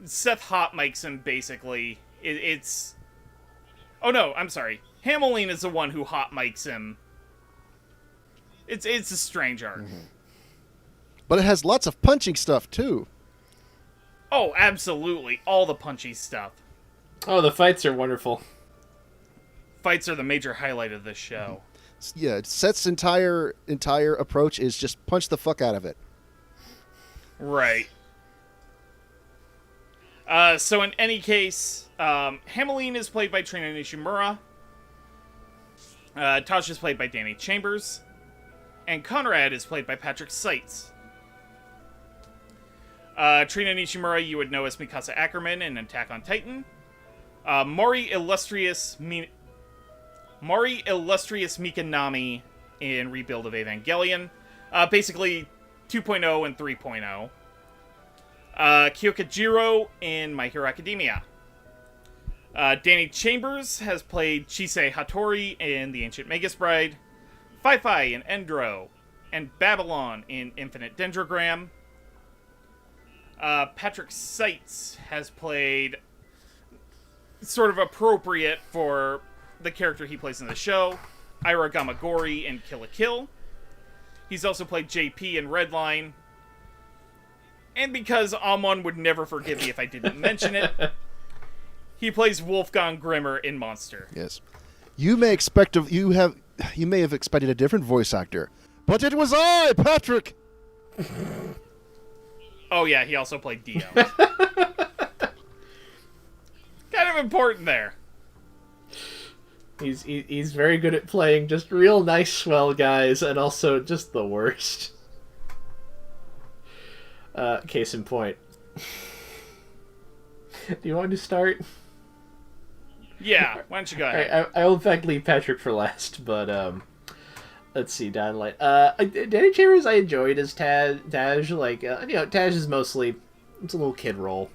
Seth hot mics him, basically. Oh no, I'm sorry. Hamelin is the one who hot mics him. It's a strange arc. Mm-hmm. But it has lots of punching stuff, too. Oh, absolutely. All the punchy stuff. Oh, the fights are wonderful. Fights are the major highlight of this show. Yeah, Seth's entire approach is just punch the fuck out of it. Right. So in any case, Hamelin is played by Trina Nishimura. Taj is played by Danny Chambers. And Conrad is played by Patrick Seitz. Trina Nishimura you would know as Mikasa Ackerman in Attack on Titan. Mari Illustrious Mikanami in Rebuild of Evangelion. Basically 2.0 and 3.0. Kyoka Jiro in My Hero Academia. Danny Chambers has played Chisei Hattori in The Ancient Magus Bride. Fi in Endro. And Babylon in Infinite Dendrogram. Patrick Seitz has played, sort of appropriate for the character he plays in the show, Ira Gamagori in Kill la Kill. He's also played JP in Redline. And because Amon would never forgive me if I didn't mention it, he plays Wolfgang Grimmer in Monster. Yes. You may have expected a different voice actor, but it was I, Patrick! Oh yeah, he also played Dio. Kind of important there. He's very good at playing just real nice, swell guys, and also just the worst. Case in point. Do you want to start? Yeah, why don't you go ahead? I will in fact leave Patrick for last, but let's see, Downlight. Danny Chambers I enjoyed as Taj. Like, Taj is mostly, it's a little kid role.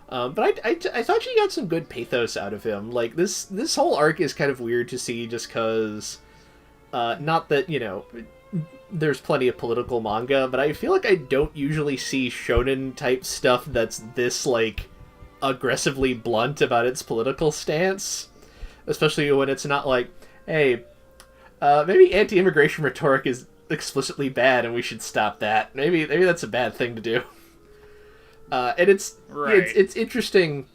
But I thought she got some good pathos out of him. Like, this whole arc is kind of weird to see just because, not that, there's plenty of political manga, but I feel like I don't usually see shonen type stuff that's this, like, aggressively blunt about its political stance. Especially when it's not like, hey, maybe anti-immigration rhetoric is explicitly bad and we should stop that. Maybe that's a bad thing to do. And it's interesting.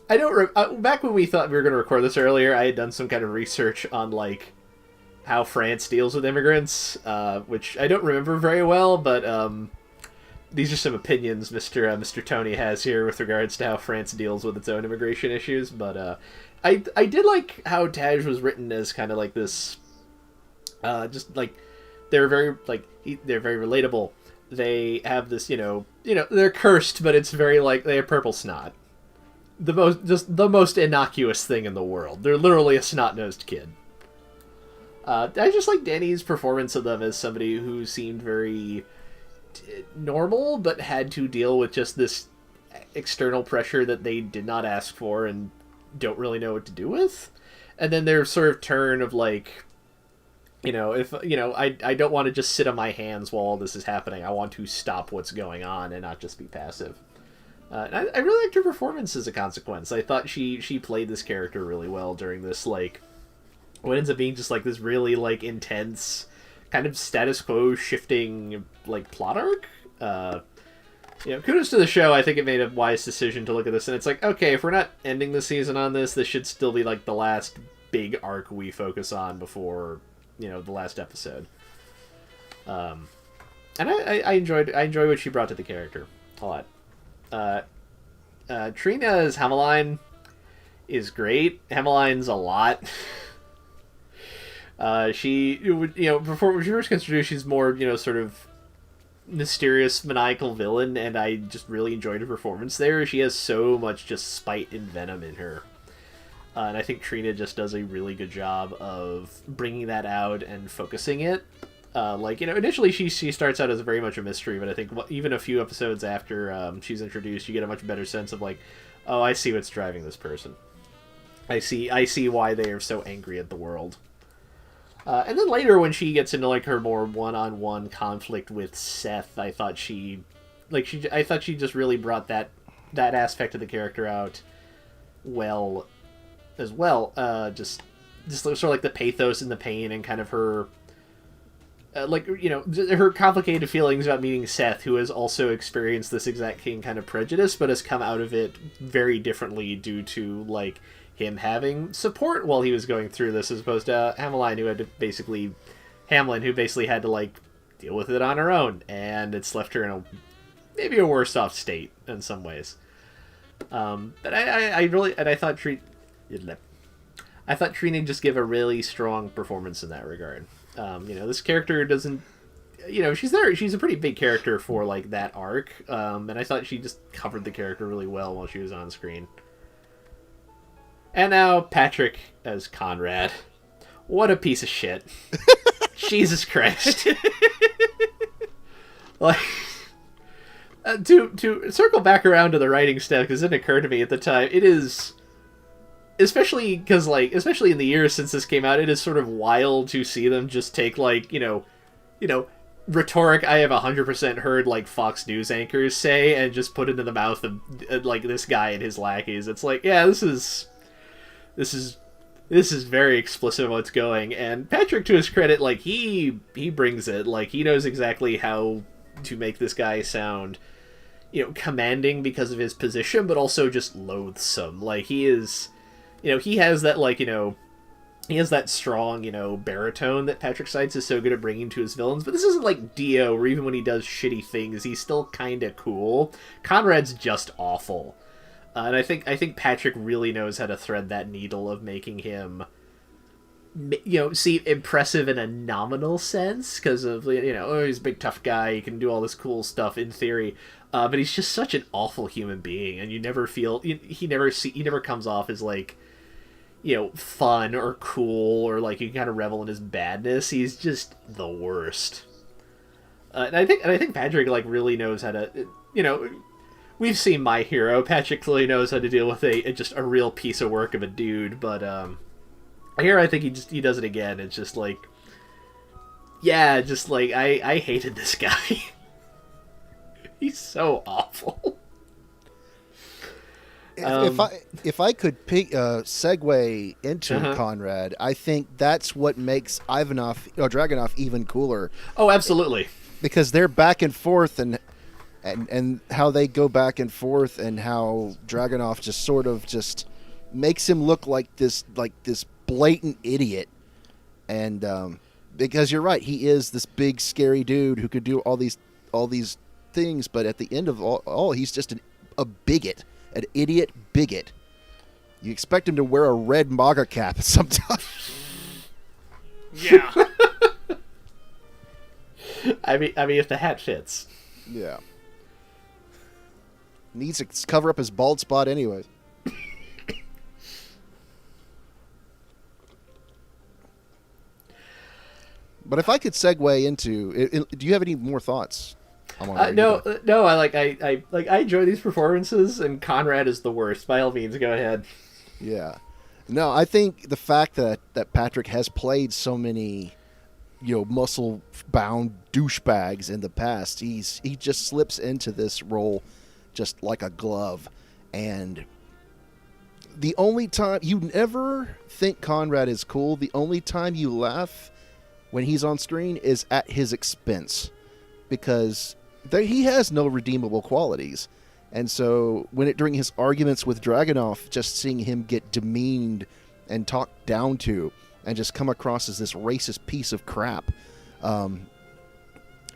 I don't back when we thought we were going to record this earlier, I had done some kind of research on like how France deals with immigrants, which I don't remember very well, but these are some opinions Mr. Tony has here with regards to how France deals with its own immigration issues. But I did like how Taj was written as kind of like this, just like they're very relatable. They have this, they're cursed, but it's very like they have purple snot. The most innocuous thing in the world. They're literally a snot-nosed kid. I just like Danny's performance of them as somebody who seemed very normal, but had to deal with just this external pressure that they did not ask for and don't really know what to do with. And then their sort of turn of like, I don't want to just sit on my hands while all this is happening. I want to stop what's going on and not just be passive. And I really liked her performance as a consequence. I thought she played this character really well during this, like, what ends up being just, like, this really, like, intense, kind of status quo shifting, like, plot arc. Kudos to the show. I think it made a wise decision to look at this, and it's like, okay, if we're not ending the season on this should still be, like, the last big arc we focus on before, the last episode. And I enjoy what she brought to the character a lot. Trina's Hamelin is great. Hamelin's a lot. Before when she first gets introduced, she's more, sort of mysterious, maniacal villain, and I just really enjoyed her performance there. She has so much just spite and venom in her. And I think Trina just does a really good job of bringing that out and focusing it. Initially she starts out as very much a mystery, but I think even a few episodes after she's introduced, you get a much better sense of like, oh, I see what's driving this person. I see why they are so angry at the world. And then later when she gets into like her more one-on-one conflict with Seth, I thought she just really brought that aspect of the character out well as well. Just sort of like the pathos and the pain and kind of her her complicated feelings about meeting Seth, who has also experienced this exact same kind of prejudice, but has come out of it very differently due to, like, him having support while he was going through this, as opposed to Hamelin, who basically had to, like, deal with it on her own, and it's left her in maybe a worse off state in some ways. But I thought Trina just gave a really strong performance in that regard. This character doesn't, she's a pretty big character for, like, that arc, and I thought she just covered the character really well while she was on screen. And now, Patrick as Conrad. What a piece of shit. Jesus Christ. Like, to circle back around to the writing stuff, because it didn't occur to me at the time, it is... especially in the years since this came out, it is sort of wild to see them just take, like, rhetoric I have 100% heard, like, Fox News anchors say, and just put it in the mouth of, like, this guy and his lackeys. It's like, yeah, this is very explicit what's going, and Patrick, to his credit, like, he brings it. Like, he knows exactly how to make this guy sound, commanding because of his position, but also just loathsome. Like, he is... he has that, like, he has that strong, baritone that Patrick Seitz is so good at bringing to his villains. But this isn't like Dio, where even when he does shitty things, he's still kind of cool. Conrad's just awful. And I think Patrick really knows how to thread that needle of making him, seem impressive in a nominal sense, because of, he's a big tough guy, he can do all this cool stuff in theory. But he's just such an awful human being, and you never feel... he never comes off as, like, fun or cool, or, like, you kind of revel in his badness. He's just the worst. And I think Patrick, like, really knows how to... we've seen My Hero. Patrick clearly knows how to deal with just a real piece of work of a dude, but here I think he does it again. It's just like... yeah, just, like, I hated this guy. He's so awful. If I could segue into Conrad, I think that's what makes Dragonov even cooler. Oh, absolutely. Because they're back and forth, and how they go back and forth, and how Dragonov just sort of just makes him look like this blatant idiot. And because you're right, he is this big scary dude who could do all these things, but at the end of all he's just a bigot, an idiot bigot. You expect him to wear a red MAGA cap sometimes. Yeah. I mean, if the hat fits. Yeah. Needs to cover up his bald spot anyways. But if I could segue into, do you have any more thoughts? No. I enjoy these performances, and Conrad is the worst. By all means, go ahead. Yeah, no, I think the fact that Patrick has played so many, muscle-bound douchebags in the past, he just slips into this role just like a glove. And the only time you never think Conrad is cool, the only time you laugh when he's on screen is at his expense, because he has no redeemable qualities. And so during his arguments with Dragonov, just seeing him get demeaned and talked down to and just come across as this racist piece of crap,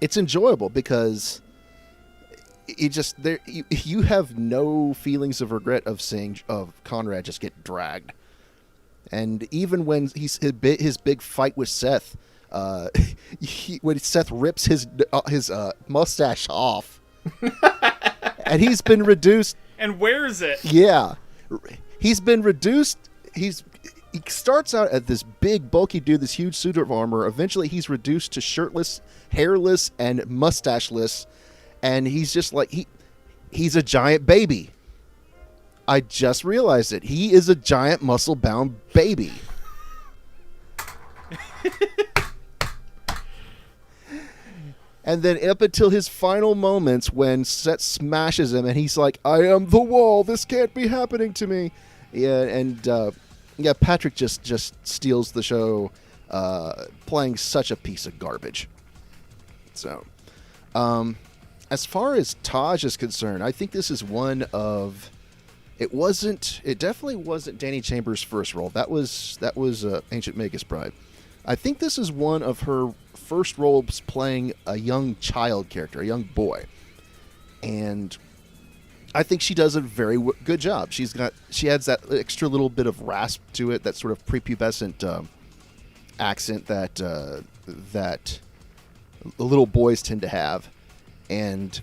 it's enjoyable because it just there you have no feelings of regret of Conrad just get dragged. And even when his big fight with Seth, when Seth rips his mustache off, and he's been reduced. And wears it. Yeah, he's been reduced. He starts out at this big, bulky dude, this huge suit of armor. Eventually, he's reduced to shirtless, hairless, and mustacheless, and he's just like he's a giant baby. I just realized it. He is a giant, muscle-bound baby. And then up until his final moments when Seth smashes him and he's like, I am the wall. This can't be happening to me. Yeah, and Patrick just steals the show playing such a piece of garbage. So, as far as Taj is concerned, I think this is one of... It definitely wasn't Danny Chambers' first role. That was Ancient Magus Bride. I think this is one of her first roles playing a young child character, a young boy. And I think she does a very good job. She adds that extra little bit of rasp to it, that sort of prepubescent accent that little boys tend to have. And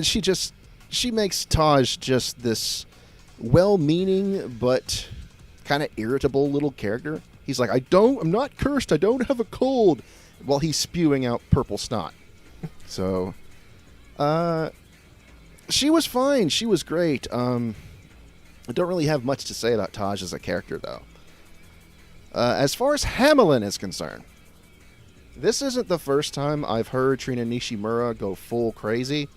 she makes Taj just this well-meaning but kind of irritable little character. He's like, I'm not cursed, I don't have a cold, while he's spewing out purple snot. So, she was fine. She was great. I don't really have much to say about Taj as a character, though. As far as Hamelin is concerned, this isn't the first time I've heard Trina Nishimura go full crazy,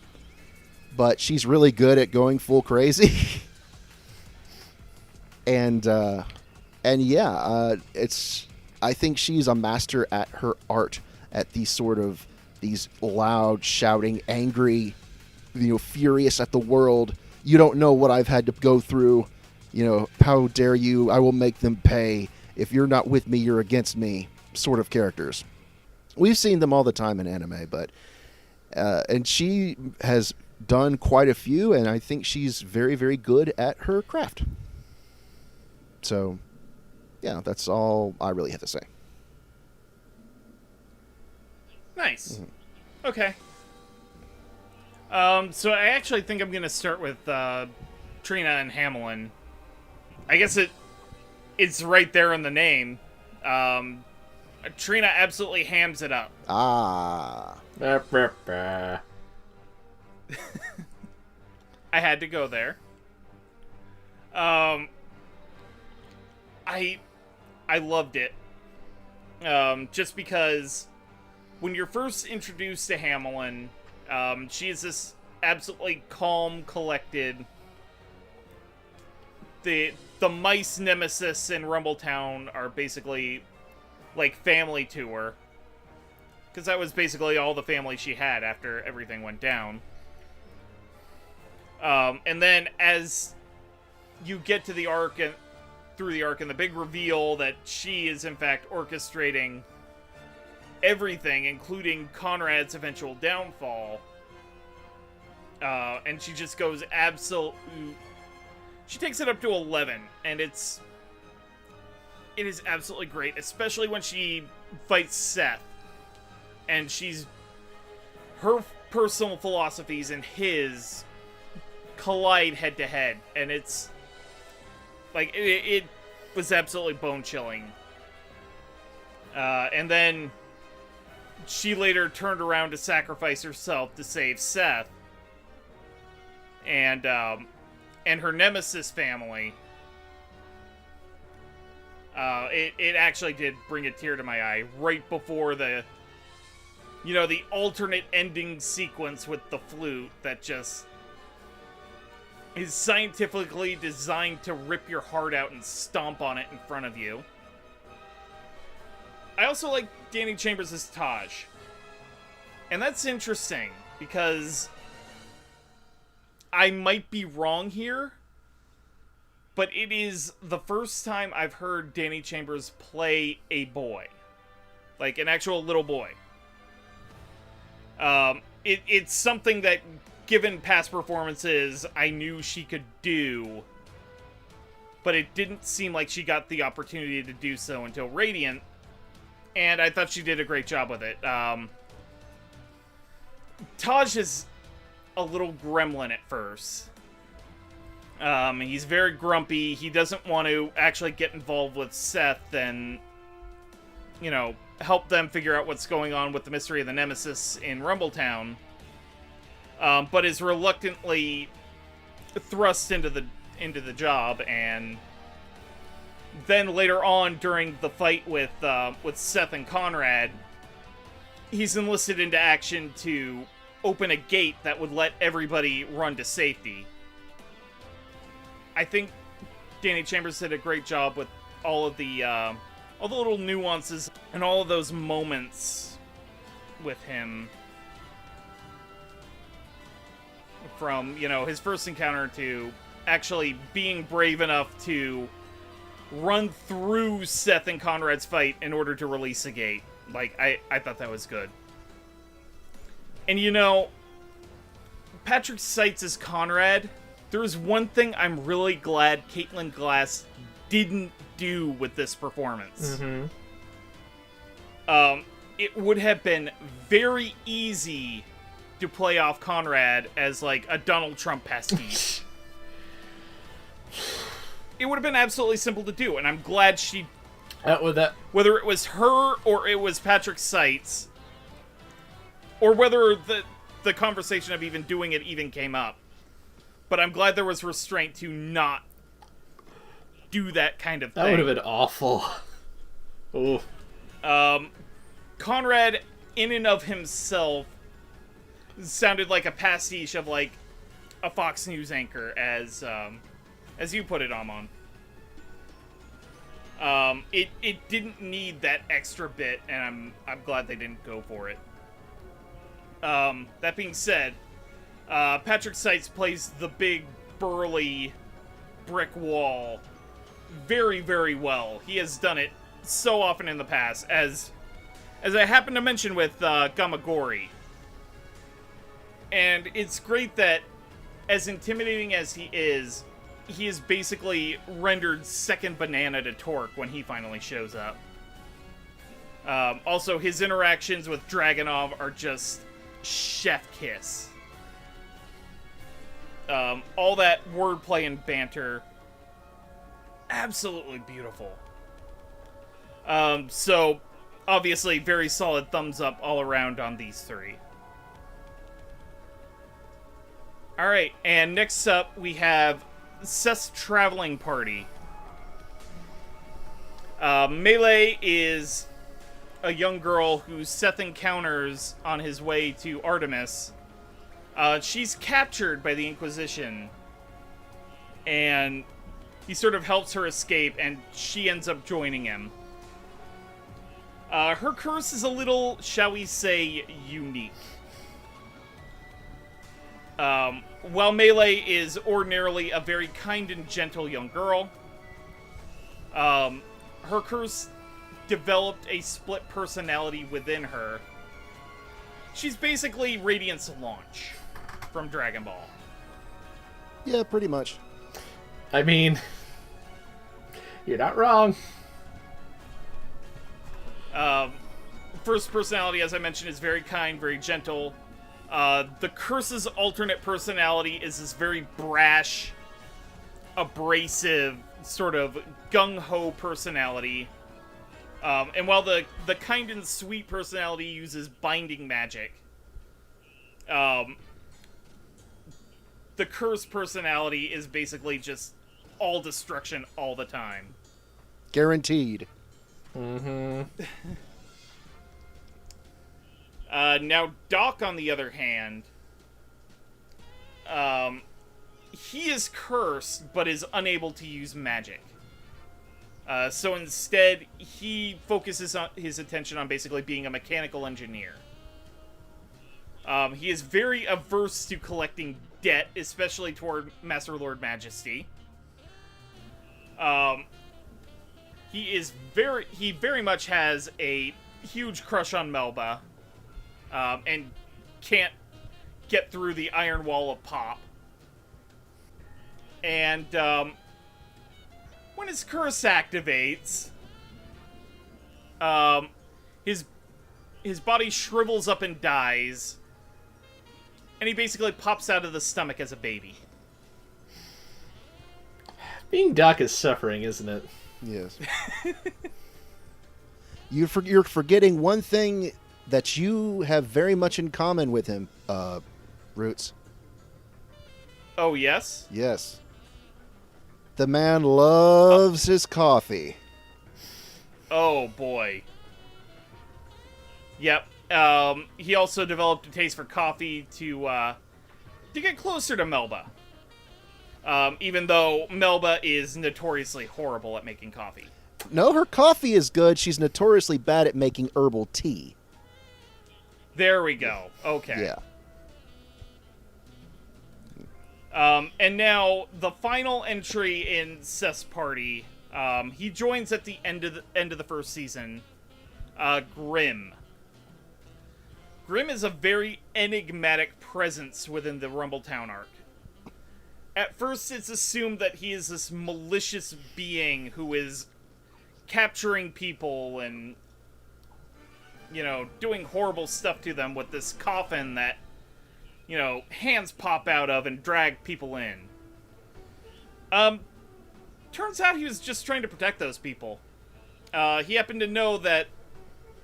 but she's really good at going full crazy. I think she's a master at her art, at these loud, shouting, angry, furious at the world. You don't know what I've had to go through. How dare you? I will make them pay. If you're not with me, you're against me. Sort of characters. We've seen them all the time in anime, and she has done quite a few, and I think she's very, very good at her craft. So, yeah, that's all I really have to say. Nice. Mm-hmm. Okay. So I actually think I'm going to start with Trina and Hamelin. I guess it's right there in the name. Trina absolutely hams it up. Ah. I had to go there. I loved it. Just because when you're first introduced to Hamelin, she is this absolutely calm, collected. The mice nemesis in Rumbletown are basically like family to her. Because that was basically all the family she had after everything went down. And then as you get to the arc and through the arc and the big reveal that she is in fact orchestrating everything, including Conrad's eventual downfall, and she just goes she takes it up to 11, and it is absolutely great, especially when she fights Seth, and her personal philosophies and his collide head to head, and it's like it was absolutely bone-chilling. And then she later turned around to sacrifice herself to save Seth and her nemesis family. It actually did bring a tear to my eye right before the alternate ending sequence with the flute that just is scientifically designed to rip your heart out and stomp on it in front of you. I also like Danny Chambers' Taj. And that's interesting, because I might be wrong here, but it is the first time I've heard Danny Chambers play a boy. Like, an actual little boy. It's something that, given past performances, I knew she could do, but it didn't seem like she got the opportunity to do so until Radiant, and I thought she did a great job with it. Taj is a little gremlin at first. He's very grumpy. He doesn't want to actually get involved with Seth and, help them figure out what's going on with the mystery of the Nemesis in Rumbletown. But is reluctantly thrust into the job, and then later on during the fight with Seth and Conrad, he's enlisted into action to open a gate that would let everybody run to safety. I think Danny Chambers did a great job with all the little nuances and all of those moments with him. From, his first encounter to actually being brave enough to run through Seth and Conrad's fight in order to release a gate. I thought that was good. And Patrick Seitz as Conrad, there is one thing I'm really glad Caitlin Glass didn't do with this performance. Mm-hmm. It would have been very easy to play off Conrad as, a Donald Trump pastiche. It would have been absolutely simple to do, and I'm glad she... Whether it was her or it was Patrick Seitz, or whether the conversation of even doing it even came up. But I'm glad there was restraint to not do that kind of thing. That would have been awful. Ooh. Conrad, in and of himself, sounded like a pastiche of, a Fox News anchor, as you put it, Amon. It didn't need that extra bit, and I'm glad they didn't go for it. That being said, Patrick Seitz plays the big, burly brick wall very, very well. He has done it so often in the past, as I happened to mention with Gamagori. And it's great that, as intimidating as he is basically rendered second banana to Torque when he finally shows up. Also, his interactions with Dragonov are just chef kiss. All that wordplay and banter, absolutely beautiful. So, obviously, very solid thumbs up all around on these three. Alright, and next up we have Seth's traveling party. Melee is a young girl who Seth encounters on his way to Artemis. She's captured by the Inquisition, and he sort of helps her escape, and she ends up joining him. Her curse is a little, shall we say, unique. While Melee is ordinarily a very kind and gentle young girl, her curse developed a split personality within her. She's basically Radiant's launch from Dragon Ball. Yeah, pretty much. I mean, you're not wrong. First personality, as I mentioned, is very kind, very gentle. The curse's alternate personality is this very brash, abrasive, sort of gung-ho personality. And while the kind and sweet personality uses binding magic, the curse personality is basically just all destruction all the time. Guaranteed. Mm-hmm. Now, Doc, on the other hand, he is cursed, but is unable to use magic. So instead, he focuses on his attention on basically being a mechanical engineer. He is very averse to collecting debt, especially toward Master Lord Majesty. He very much has a huge crush on Melba. And can't get through the iron wall of pop. And when his curse activates, his body shrivels up and dies, and he basically pops out of the stomach as a baby. Being Doc is suffering, isn't it? Yes. You're forgetting one thing that you have very much in common with him, Roots. Oh, yes? Yes. The man loves his coffee. Oh, boy. Yep. He also developed a taste for coffee to get closer to Melba. Even though Melba is notoriously horrible at making coffee. No, her coffee is good. She's notoriously bad at making herbal tea. There we go. Okay. Yeah. And now, the final entry in Seth's party, he joins at the end of the first season, Grimm. Grimm is a very enigmatic presence within the Rumbletown arc. At first, it's assumed that he is this malicious being who is capturing people and, doing horrible stuff to them with this coffin that, hands pop out of and drag people in. Turns out he was just trying to protect those people. He happened to know that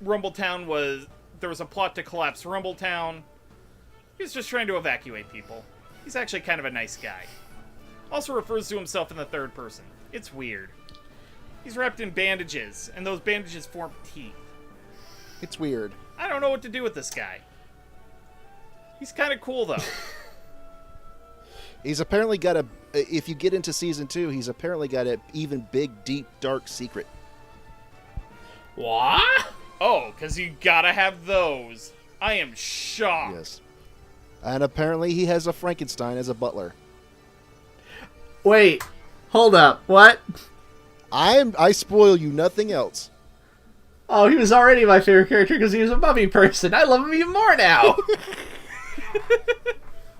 there was a plot to collapse Rumbletown. He was just trying to evacuate people. He's actually kind of a nice guy. Also refers to himself in the third person. It's weird. He's wrapped in bandages, and those bandages form teeth. It's weird. I don't know what to do with this guy. He's kind of cool, though. He's apparently got if you get into season 2, he's apparently got an even big, deep, dark secret. What? Oh, because you gotta have those. I am shocked. Yes. And apparently he has a Frankenstein as a butler. Wait, hold up, what? I spoil you nothing else. Oh, he was already my favorite character because he was a mummy person. I love him even more now.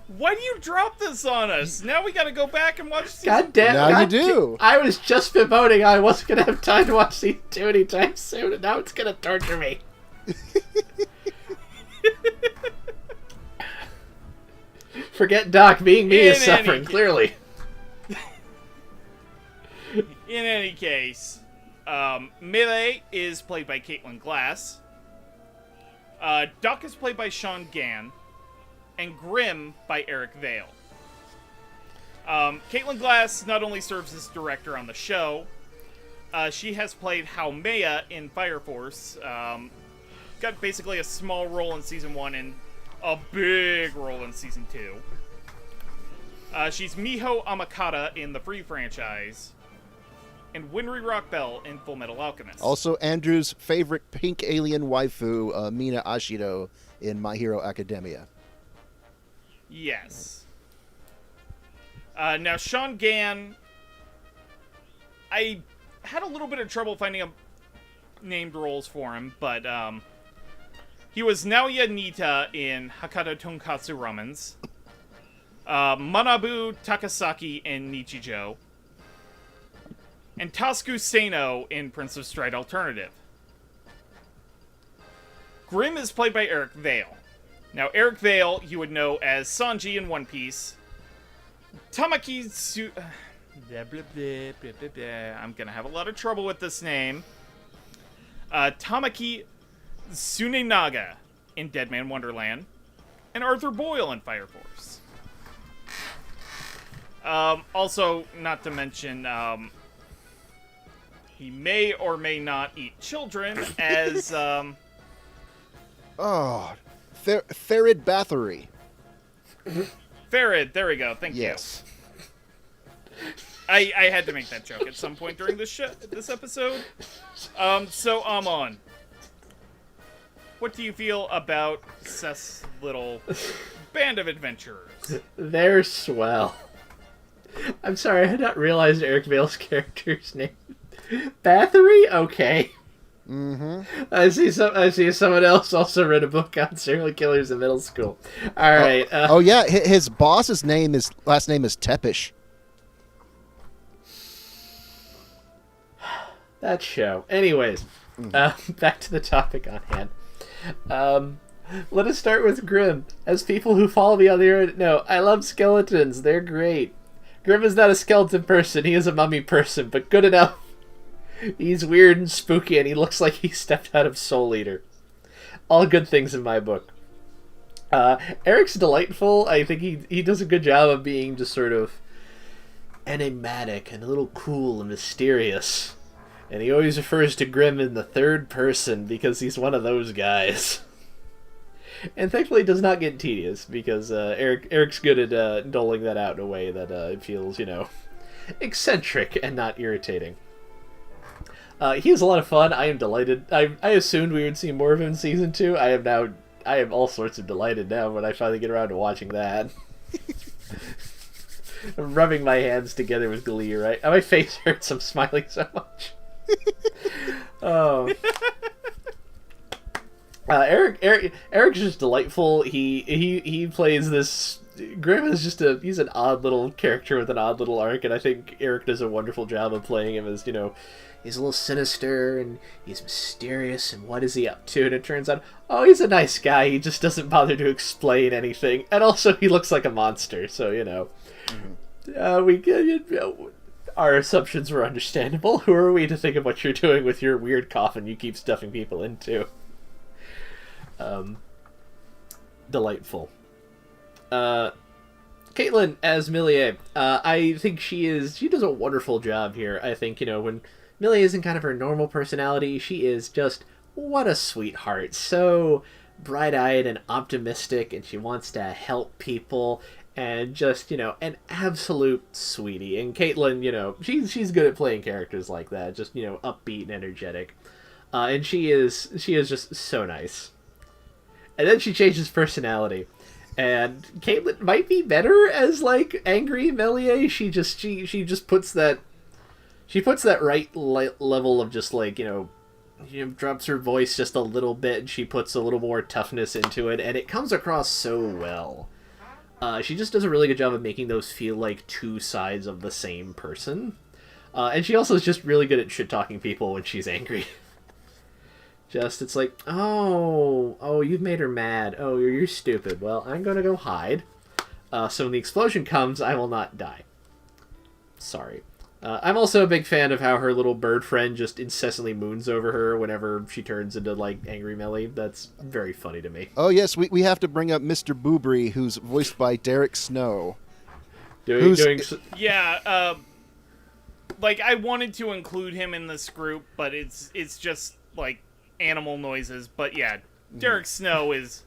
Why do you drop this on us? Now we gotta go back and watch season... God damn. Now you do. I was just bemoaning I wasn't going to have time to watch season 2 anytime soon, and now it's going to torture me. Forget Doc, being me is suffering, clearly. In any case, Melee is played by Caitlin Glass. Doc is played by Sean Gann. And Grimm by Eric Vale. Caitlin Glass not only serves as director on the show, she has played Haumea in Fire Force. Got basically a small role in Season 1 and a big role in Season 2. She's Miho Amakata in the Free franchise. And Winry Rock Bell in Full Metal Alchemist. Also, Andrew's favorite pink alien waifu, Mina Ashido, in My Hero Academia. Yes. Now, Sean Gann, I had a little bit of trouble finding named roles for him, but he was Naoya Nita in Hakata Tonkatsu Ramens, Manabu Takasaki in Nichijou, and Tasuku Seno in Prince of Stride Alternative. Grimm is played by Eric Vale. Now, Eric Vale, you would know as Sanji in One Piece. Tamaki I'm gonna have a lot of trouble with this name. Tamaki Tsunenaga in Dead Man Wonderland. And Arthur Boyle in Fire Force. Also, not to mention, he may or may not eat children as, Farid Bathory. Farid, there we go. Thank you. Yes. I had to make that joke at some point during this episode. So, Amon, what do you feel about Seth's little band of adventurers? They're swell. I'm sorry, I had not realized Eric Vale's character's name. Bathory? Okay. Mm-hmm. I see someone else also read a book on serial killers in middle school. All right. Oh yeah, his boss's last name is Tepish. That show. Anyways, back to the topic on hand. Let us start with Grimm. As people who follow me on the internet know, I love skeletons. They're great. Grimm is not a skeleton person. He is a mummy person, but good enough. He's weird and spooky, and he looks like he stepped out of Soul Eater. All good things in my book. Eric's delightful. I think he does a good job of being just sort of enigmatic and a little cool and mysterious. And he always refers to Grimm in the third person because he's one of those guys. And thankfully it does not get tedious because Eric's good at doling that out in a way that it feels, eccentric and not irritating. He has a lot of fun. I am delighted. I assumed we would see more of him in Season 2. I am all sorts of delighted now when I finally get around to watching that. I'm rubbing my hands together with glee, right? My face hurts. I'm smiling so much. Oh. Eric's just delightful. He plays this. Grimm is he's an odd little character with an odd little arc, and I think Eric does a wonderful job of playing him as, he's a little sinister and he's mysterious and what is he up to? And it turns out, he's a nice guy. He just doesn't bother to explain anything, and also he looks like a monster. So our assumptions were understandable. Who are we to think of what you're doing with your weird coffin you keep stuffing people into? Delightful. Caitlin as Millier. I think she does a wonderful job here. I think, when Millier isn't kind of her normal personality, she is just, what a sweetheart. So bright-eyed and optimistic, and she wants to help people, and just, an absolute sweetie. And Caitlin, she's good at playing characters like that, just, upbeat and energetic. And she is just so nice. And then she changes personality. And Caitlin might be better as, angry Millier. She just puts that right level of just, drops her voice just a little bit, and she puts a little more toughness into it, and it comes across so well. She just does a really good job of making those feel like two sides of the same person. And she also is just really good at shit-talking people when she's angry. It's like, you've made her mad. Oh, you're stupid. Well, I'm gonna go hide. So when the explosion comes, I will not die. Sorry. I'm also a big fan of how her little bird friend just incessantly moons over her whenever she turns into, angry Millie. That's very funny to me. Oh, yes, we have to bring up Mr. Boobry, who's voiced by Derek Snow. Yeah, I wanted to include him in this group, but it's just, animal noises. But yeah, Derek Snow is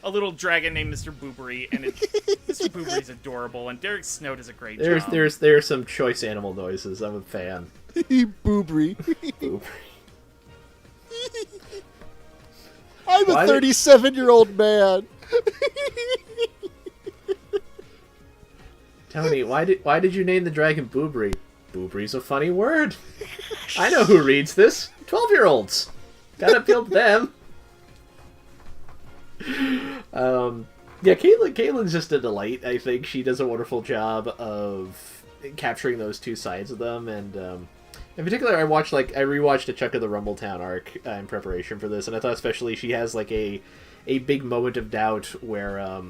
a little dragon named Mr. Boobry, and Mr. Boobry's adorable, and Derek Snow does a great job. There are some choice animal noises. I'm a fan. Boobry. Boobry. I'm a 37-year-old man. Tony, why did you name the dragon Boobry? Boobry's a funny word. I know who reads this. 12-year-olds. Gotta appeal to them. Caitlin's just a delight. I think she does a wonderful job of capturing those two sides of them, and in particular, I rewatched a chunk of the Rumbletown arc in preparation for this, and I thought especially she has a big moment of doubt where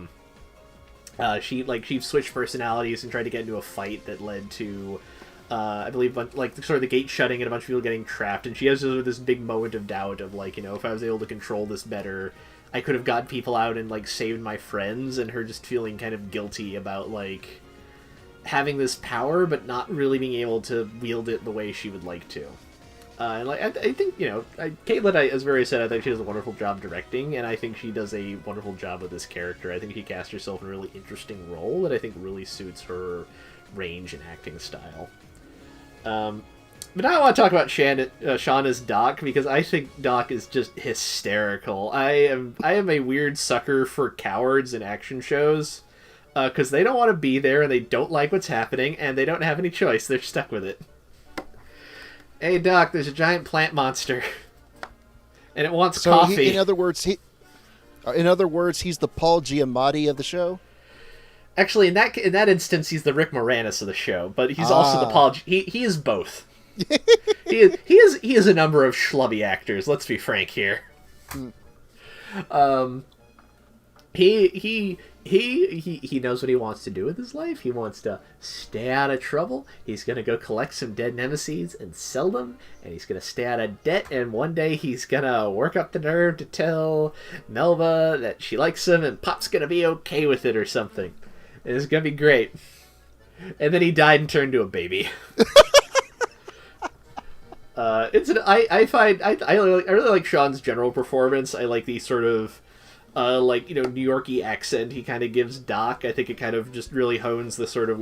she switched personalities and tried to get into a fight that led to I believe sort of the gate shutting and a bunch of people getting trapped, and she has this big moment of doubt of if I was able to control this better, I could have gotten people out and saved my friends, and her just feeling kind of guilty about having this power but not really being able to wield it the way she would like to. And I think Caitlin, as Mary said, I think she does a wonderful job directing, and I think she does a wonderful job with this character. I think she cast herself in a really interesting role that I think really suits her range and acting style. But now I want to talk about Shauna's Doc, because I think Doc is just hysterical. I am a weird sucker for cowards in action shows, because they don't want to be there, and they don't like what's happening, and they don't have any choice. They're stuck with it. Hey, Doc, there's a giant plant monster. And it wants coffee. In other words, he's the Paul Giamatti of the show. Actually, in that instance, he's the Rick Moranis of the show, but he's also the Paul. He is both. he is a number of schlubby actors. Let's be frank here. He knows what he wants to do with his life. He wants to stay out of trouble. He's going to go collect some dead nemesis and sell them. And he's going to stay out of debt. And one day he's going to work up the nerve to tell Melba that she likes him and Pop's going to be okay with it or something. And it's going to be great. And then he died and turned to a baby. I really like Sean's general performance. I like the sort of New York-y accent he kind of gives Doc. I think it kind of just really hones the sort of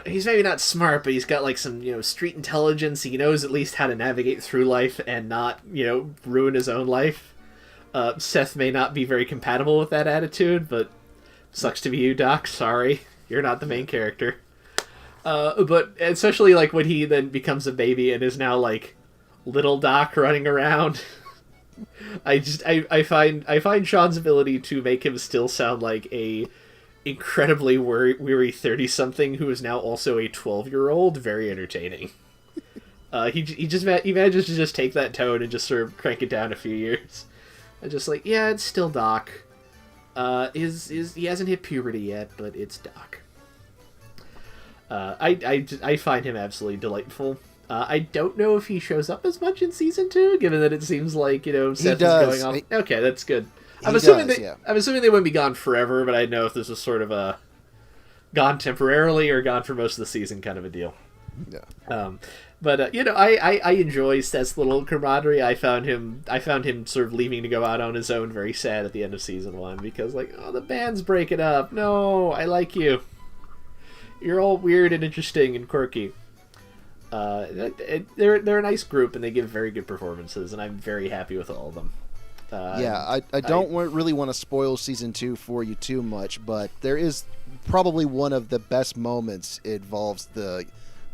he's maybe not smart, but he's got like some, street intelligence. He knows at least how to navigate through life and not, ruin his own life. Seth may not be very compatible with that attitude, but sucks to be you, Doc. Sorry. You're not the main character. But especially when he then becomes a baby and is now little Doc running around. I find Sean's ability to make him still sound like a incredibly weary 30-something who is now also a 12-year-old very entertaining. He manages to just take that tone and just sort of crank it down a few years. And just it's still Doc. He hasn't hit puberty yet, but it's Doc. I find him absolutely delightful. I don't know if he shows up as much in season 2, given that it seems like Seth is going off. Okay, that's good. I'm assuming they wouldn't be gone forever, but I didn't know if this was sort of a gone temporarily or gone for most of the season kind of a deal. Yeah. I enjoy Seth's little camaraderie. I found him sort of leaving to go out on his own, very sad at the end of season 1 because the band's breaking up. No, I like you. You're all weird and interesting and quirky. They're a nice group and they give very good performances, and I'm very happy with all of them. I don't really want to spoil season 2 for you too much, but there is probably one of the best moments. It involves the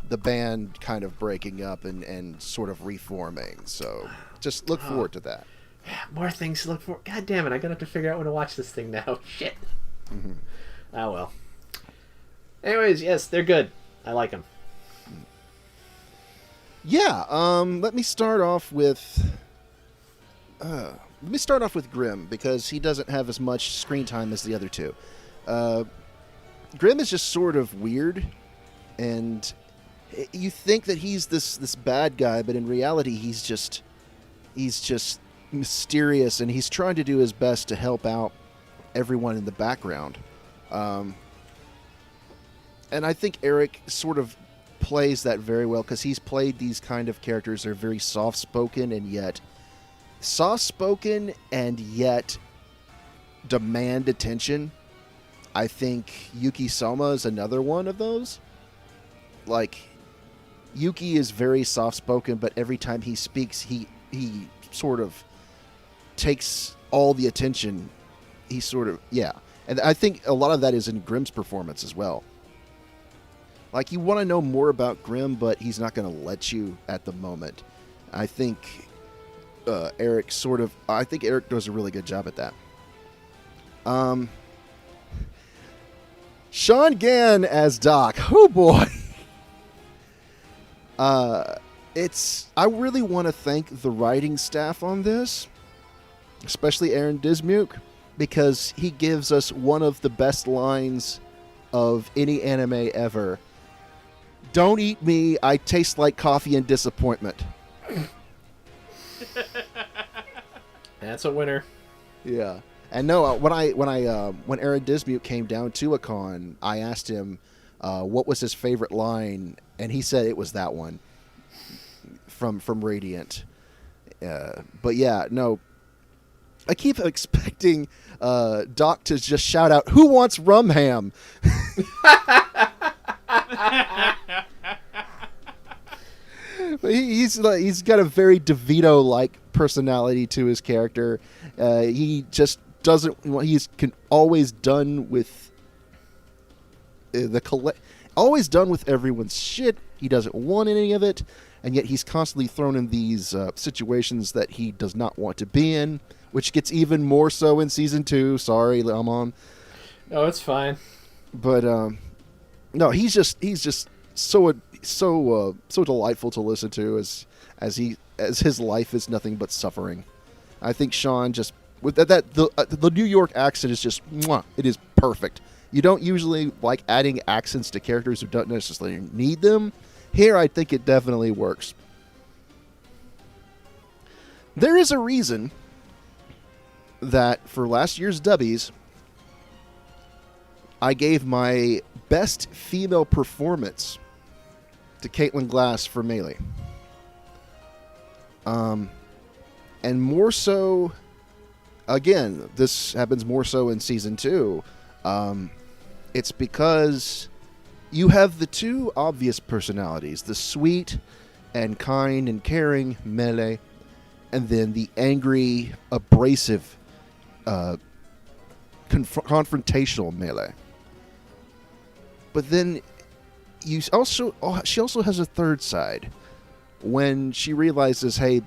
band kind of breaking up and sort of reforming. So just look forward to that. More things to look for. God damn it! I'm gonna have to figure out when to watch this thing now. Shit. Mm-hmm. Oh well. Anyways, yes, they're good. I like them. Yeah. Let me start off with Grimm because he doesn't have as much screen time as the other two. Grimm is just sort of weird, and you think that he's this bad guy, but in reality, he's just mysterious, and he's trying to do his best to help out everyone in the background. And I think Eric sort of plays that very well because he's played these kind of characters that are very soft-spoken and yet demand attention. I think Yuki Soma is another one of those. Yuki is very soft-spoken, but every time he speaks, he sort of takes all the attention. And I think a lot of that is in Grimm's performance as well. You want to know more about Grimm, but he's not going to let you at the moment. I think Eric does a really good job at that. Sean Gann as Doc. Oh boy. I really want to thank the writing staff on this, especially Aaron Dismuke, because he gives us one of the best lines of any anime ever. Don't eat me, I taste like coffee and disappointment. That's a winner. Yeah. And no, when Aaron Dismuke came down to a con, I asked him what was his favorite line, and he said it was that one from Radiant. But yeah, no, I keep expecting Doc to just shout out, "Who wants rum ham?" He's got a very DeVito-like personality to his character. He just doesn't. He's always done with always done with everyone's shit. He doesn't want any of it. and yet he's constantly thrown in these situations that he does not want to be in, which gets even more so in season 2. Sorry, Amon. No, it's fine. But no, he's just so delightful to listen to as his life is nothing but suffering. I think Sean just with the New York accent is just mwah, it is perfect. You don't usually like adding accents to characters who don't necessarily need them. Here, I think it definitely works. There is a reason that for last year's Dubbies, I gave my best female performance to Caitlin Glass for Melee. And more so, again, this happens more so in Season 2. It's because you have the two obvious personalities, the sweet and kind and caring Melee, and then the angry, abrasive, confrontational Melee. But then she also has a third side when she realizes, hey,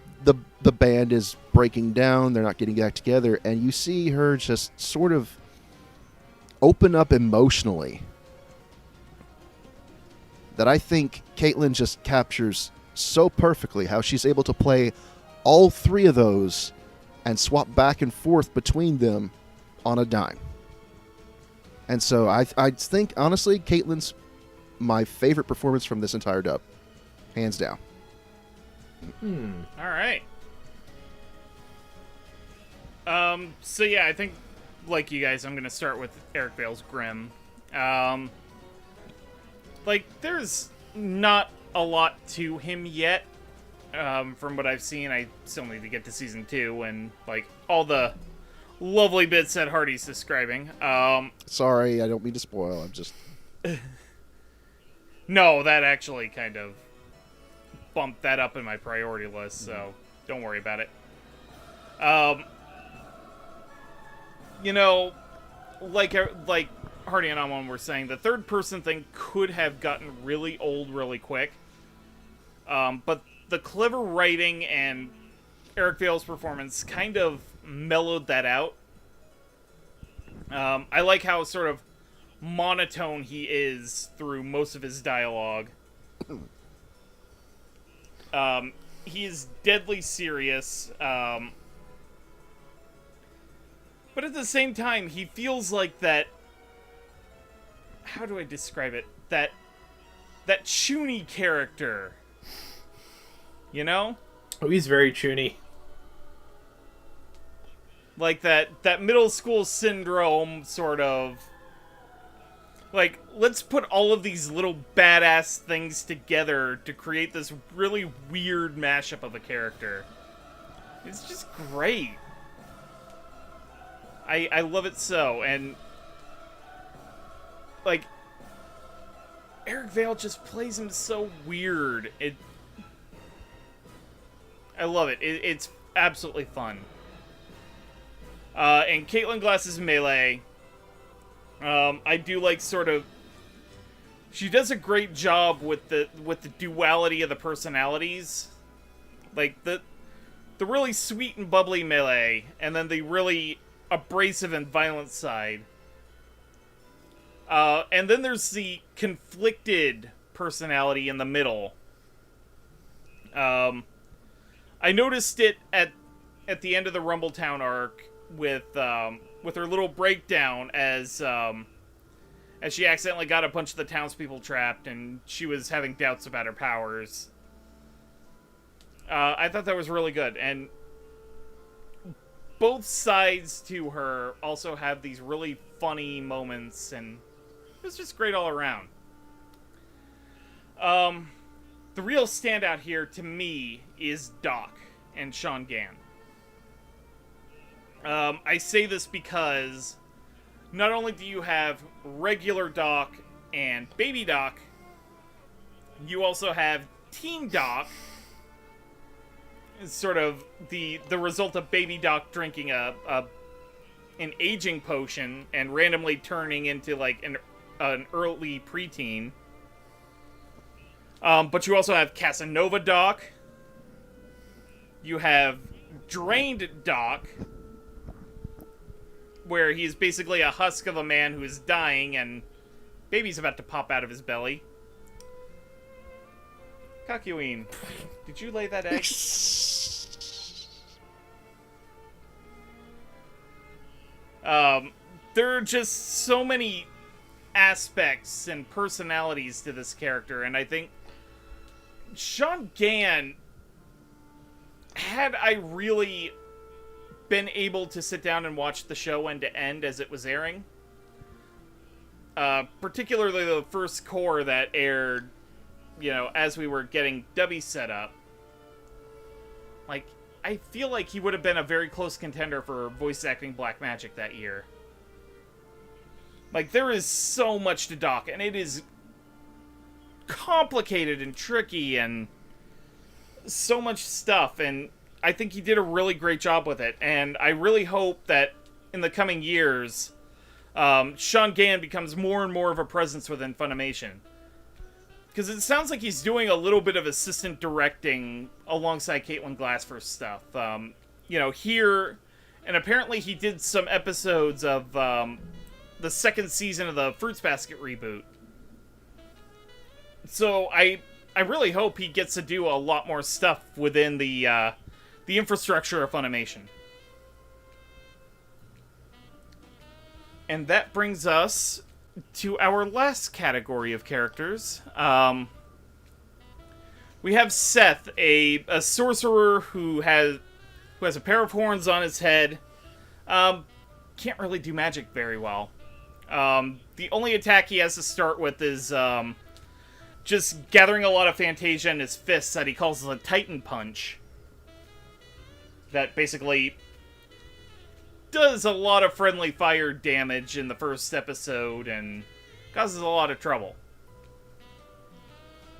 the band is breaking down, they're not getting back together, and you see her just sort of open up emotionally. That I think Caitlin just captures so perfectly how she's able to play all three of those and swap back and forth between them on a dime. And so I think, honestly, Caitlin's my favorite performance from this entire dub. Hands down. All right. So yeah, I think, like you guys, I'm going to start with Eric Vale's Grimm. There's not a lot to him yet. From what I've seen, I still need to get to season 2 and, all the lovely bits that Hardy's describing. Sorry, I don't mean to spoil. I'm just... No, that actually kind of bumped that up in my priority list, so don't worry about it. Like Hardy and Amon were saying, the third person thing could have gotten really old really quick. But the clever writing and Eric Vale's performance kind of mellowed that out. I like how sort of monotone he is through most of his dialogue. He is deadly serious. But at the same time, he feels like that... How do I describe it? That chuny character. You know? Oh, he's very chuny. Like that middle school syndrome sort of... let's put all of these little badass things together to create this really weird mashup of a character. It's just great. I love it so, and... Eric Vale just plays him so weird. I love it. It's absolutely fun. And Caitlin Glass's Melee... I do sort of... She does a great job with the duality of the personalities. The really sweet and bubbly Melee, and then the really abrasive and violent side. And then there's the conflicted personality in the middle. I noticed it at the end of the Rumbletown arc with her little breakdown as she accidentally got a bunch of the townspeople trapped and she was having doubts about her powers. I thought that was really good, and both sides to her also have these really funny moments, and it was just great all around. The real standout here to me is Doc and Sean Gann. I say this because not only do you have regular Doc and Baby Doc, you also have Teen Doc. It's sort of the result of Baby Doc drinking an aging potion and randomly turning into an early preteen. But you also have Casanova Doc. You have Drained Doc, where he's basically a husk of a man who is dying and baby's about to pop out of his belly. Kakuin, did you lay that egg? There are just so many aspects and personalities to this character, and I think Sean Gann, had I really been able to sit down and watch the show end to end as it was airing, particularly the first core that aired, as we were getting Dubby set up, like, I feel like he would have been a very close contender for voice acting Black Magic that year. Like, there is so much to Doc, and it is complicated and tricky and so much stuff, and I think he did a really great job with it, and I really hope that in the coming years, Sean Gann becomes more and more of a presence within Funimation. Because it sounds like he's doing a little bit of assistant directing alongside Caitlin Glassford's stuff. Here, and apparently he did some episodes of the second season of the Fruits Basket reboot. So I really hope he gets to do a lot more stuff within the infrastructure of Funimation. And that brings us to our last category of characters. We have Seth, a sorcerer who has a pair of horns on his head. Can't really do magic very well. The only attack he has to start with is just gathering a lot of Fantasia in his fists that he calls a Titan Punch. That basically does a lot of friendly fire damage in the first episode and causes a lot of trouble.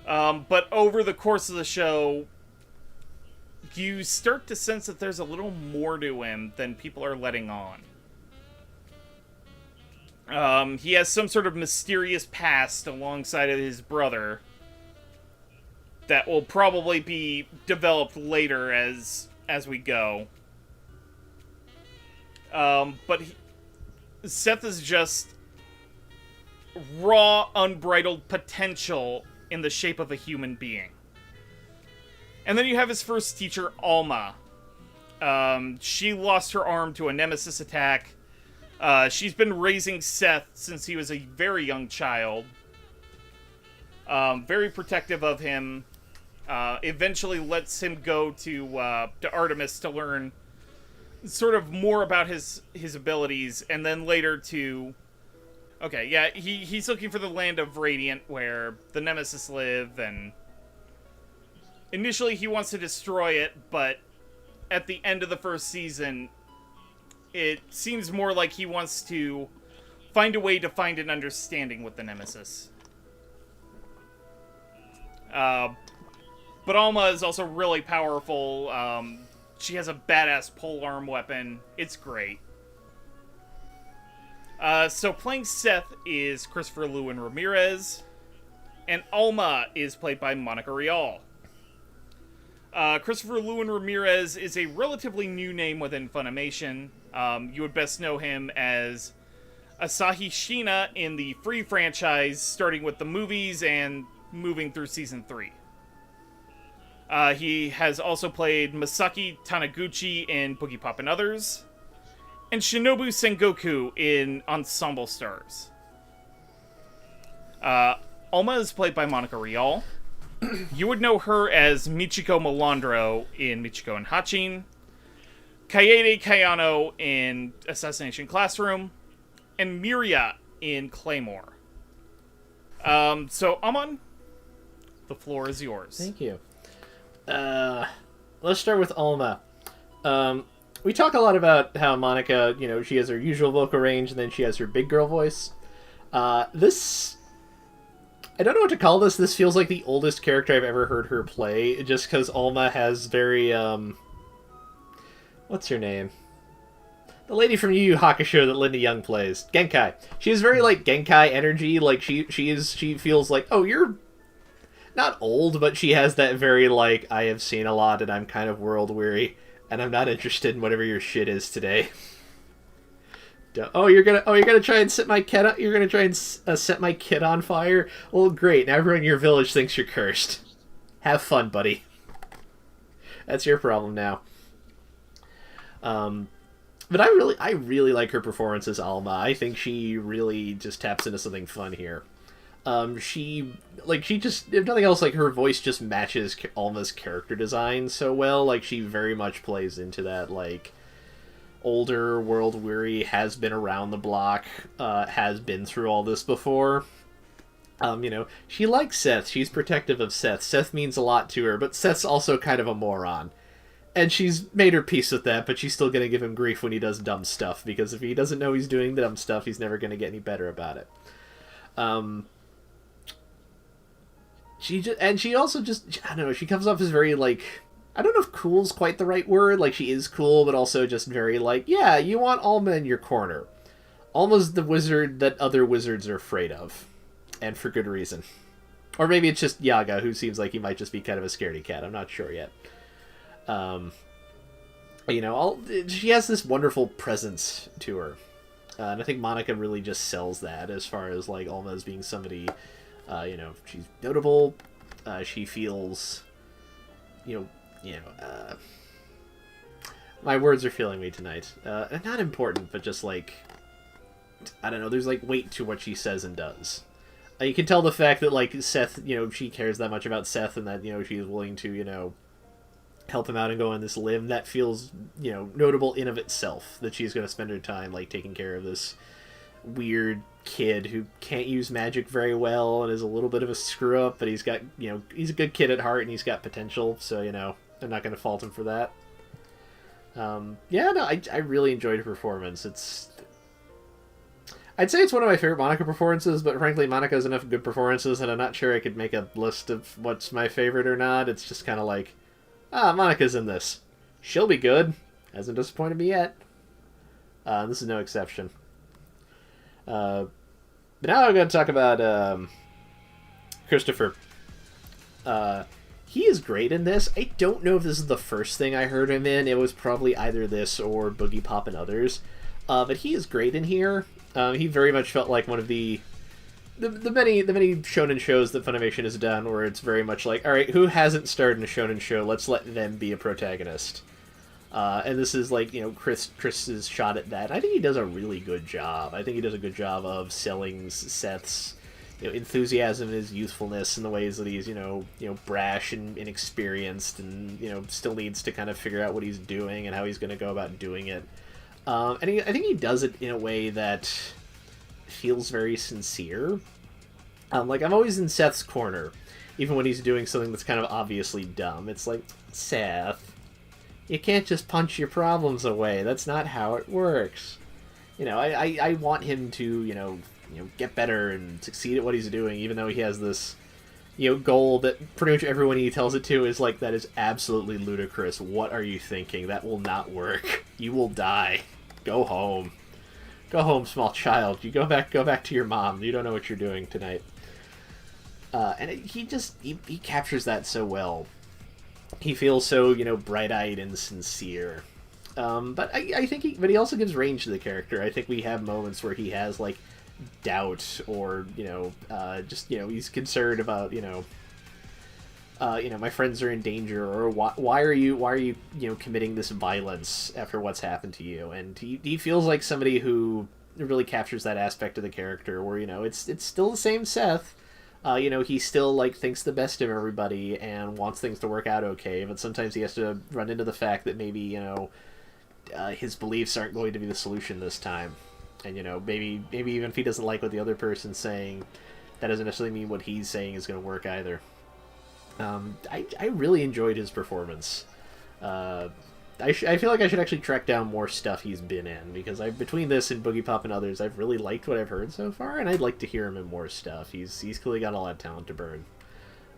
But over the course of the show, you start to sense that there's a little more to him than people are letting on. He has some sort of mysterious past alongside of his brother that will probably be developed later as we go. But Seth is just raw, unbridled potential in the shape of a human being. And then you have his first teacher, Alma. She lost her arm to a nemesis attack. She's been raising Seth since he was a very young child. Very protective of him. Eventually lets him go to Artemis to learn sort of more about his abilities, and then later to... Okay, yeah, he's looking for the land of Radiant, where the Nemesis live, and... Initially he wants to destroy it, but at the end of the first season, it seems more like he wants to find a way to find an understanding with the Nemesis. But Alma is also really powerful. She has a badass polearm weapon. It's great. So playing Seth is Christopher Llewellyn Ramirez, and Alma is played by Monica Rial. Christopher Llewellyn Ramirez is a relatively new name within Funimation. You would best know him as Asahi Shina in the Free franchise, starting with the movies and moving through Season 3. He has also played Masaki Taniguchi in Boogie Pop and Others, and Shinobu Sengoku in Ensemble Stars. Alma is played by Monica Rial. You would know her as Michiko Melandro in Michiko and Hachin, Kaede Kayano in Assassination Classroom, and Miria in Claymore. So, Amon, the floor is yours. Thank you. Let's start with Alma. We talk a lot about how Monica, she has her usual vocal range, and then she has her big girl voice. This... I don't know what to call this. This feels like the oldest character I've ever heard her play, just because Alma has very, what's her name? The lady from Yu Yu Hakusho that Linda Young plays. Genkai. She has very, Genkai energy. She feels like, oh, you're not old, but she has that very, like, I have seen a lot and I'm kind of world weary, and I'm not interested in whatever your shit is today. You're gonna try and set my kid on, you're gonna try and set my kid on fire? Well, great, now everyone in your village thinks you're cursed. Have fun, buddy. That's your problem now. But I really like her performance as Alma. I think she really just taps into something fun here. She just, if nothing else, like, her voice just matches Alma's character design so well. Like, she very much plays into that, like, older, world-weary, has been around the block, has been through all this before. She likes Seth. She's protective of Seth. Seth means a lot to her, but Seth's also kind of a moron. And she's made her peace with that, but she's still going to give him grief when he does dumb stuff, because if he doesn't know he's doing dumb stuff, he's never going to get any better about it. She also just, I don't know, she comes off as very, like, I don't know if cool's quite the right word, like, she is cool, but also just very, like, yeah, you want Alma in your corner. Alma's the wizard that other wizards are afraid of, and for good reason. Or maybe it's just Yaga, who seems like he might just be kind of a scaredy cat, I'm not sure yet. She has this wonderful presence to her. And I think Monica really just sells that as far as, like, Alma as being somebody, she's notable. She feels, my words are failing me tonight. Not important, but just, like, I don't know, there's, like, weight to what she says and does. You can tell the fact that, like, Seth, she cares that much about Seth, and that, she is willing to, help him out and go on this limb. That feels, notable in of itself, that she's going to spend her time, like, taking care of this weird kid who can't use magic very well and is a little bit of a screw up, but he's got, he's a good kid at heart and he's got potential, so, they're not going to fault him for that. I really enjoyed her performance. I'd say it's one of my favorite Monica performances, but frankly, Monica has enough good performances that I'm not sure I could make a list of what's my favorite or not. It's just kind of like, Monica's in this. She'll be good. Hasn't disappointed me yet. This is no exception. But now I'm going to talk about Christopher. He is great in this. I don't know if this is the first thing I heard him in. It was probably either this or Boogie Pop and Others. But he is great in here. He very much felt like one of the many shonen shows that Funimation has done, where it's very much like, all right, who hasn't starred in a shonen show? Let's let them be a protagonist. And this is like, Chris's shot at that. I think he does a really good job. I think he does a good job of selling Seth's, enthusiasm and his youthfulness in the ways that he's, brash and inexperienced, and still needs to kind of figure out what he's doing and how he's going to go about doing it. I think he does it in a way that feels very sincere. Like, I'm always in Seth's corner, even when he's doing something that's kind of obviously dumb. It's like, Seth, you can't just punch your problems away. That's not how it works. I want him to, get better and succeed at what he's doing, even though he has this, goal that pretty much everyone he tells it to is like, that is absolutely ludicrous. What are you thinking? That will not work. You will die. Go home. Go home, small child. You go back to your mom. You don't know what you're doing tonight. He captures that so well. He feels so, bright-eyed and sincere. But I think he also gives range to the character. I think we have moments where he has, like, doubt, or, he's concerned about, my friends are in danger, or why are you committing this violence after what's happened to you? And he feels like somebody who really captures that aspect of the character, where, it's still the same Seth. He still, like, thinks the best of everybody and wants things to work out okay, but sometimes he has to run into the fact that maybe, his beliefs aren't going to be the solution this time. And, maybe even if he doesn't like what the other person's saying, that doesn't necessarily mean what he's saying is going to work either. I really enjoyed his performance. I feel like I should actually track down more stuff he's been in, because between this and Boogie Pop and Others, I've really liked what I've heard so far, and I'd like to hear him in more stuff. He's clearly got a lot of talent to burn.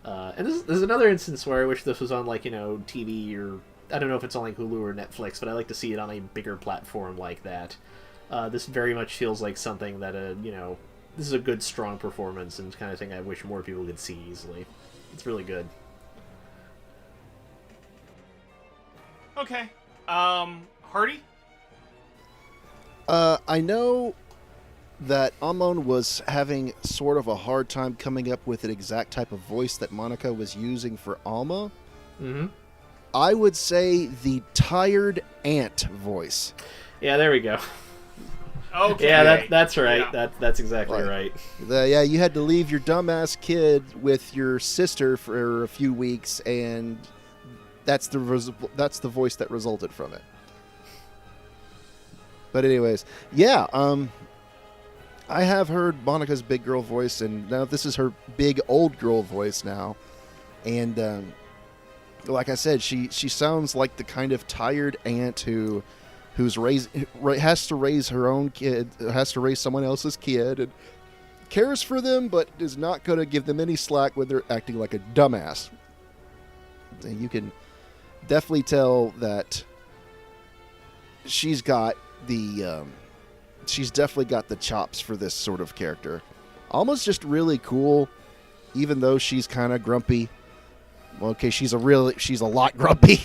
And this is another instance where I wish this was on, like, TV, or I don't know if it's on, like, Hulu or Netflix, but I like to see it on a bigger platform like that. This very much feels like something that, this is a good, strong performance, and kind of thing I wish more people could see easily. It's really good. Okay. Hardy? I know that Amon was having sort of a hard time coming up with an exact type of voice that Monica was using for Alma. Mm-hmm. I would say the tired ant voice. Yeah, there we go. Okay. Yeah, that's right. Yeah. That's exactly right. You had to leave your dumbass kid with your sister for a few weeks, and that's the voice that resulted from it. But anyways, yeah, I have heard Monica's big girl voice, and now this is her big old girl voice now, and like I said, she sounds like the kind of tired aunt who's has to raise her own kid, has to raise someone else's kid, and cares for them, but is not going to give them any slack when they're acting like a dumbass. And you can definitely tell that she's definitely got the chops for this sort of character. Almost just really cool, even though she's kind of grumpy. Well, okay, she's a lot grumpy.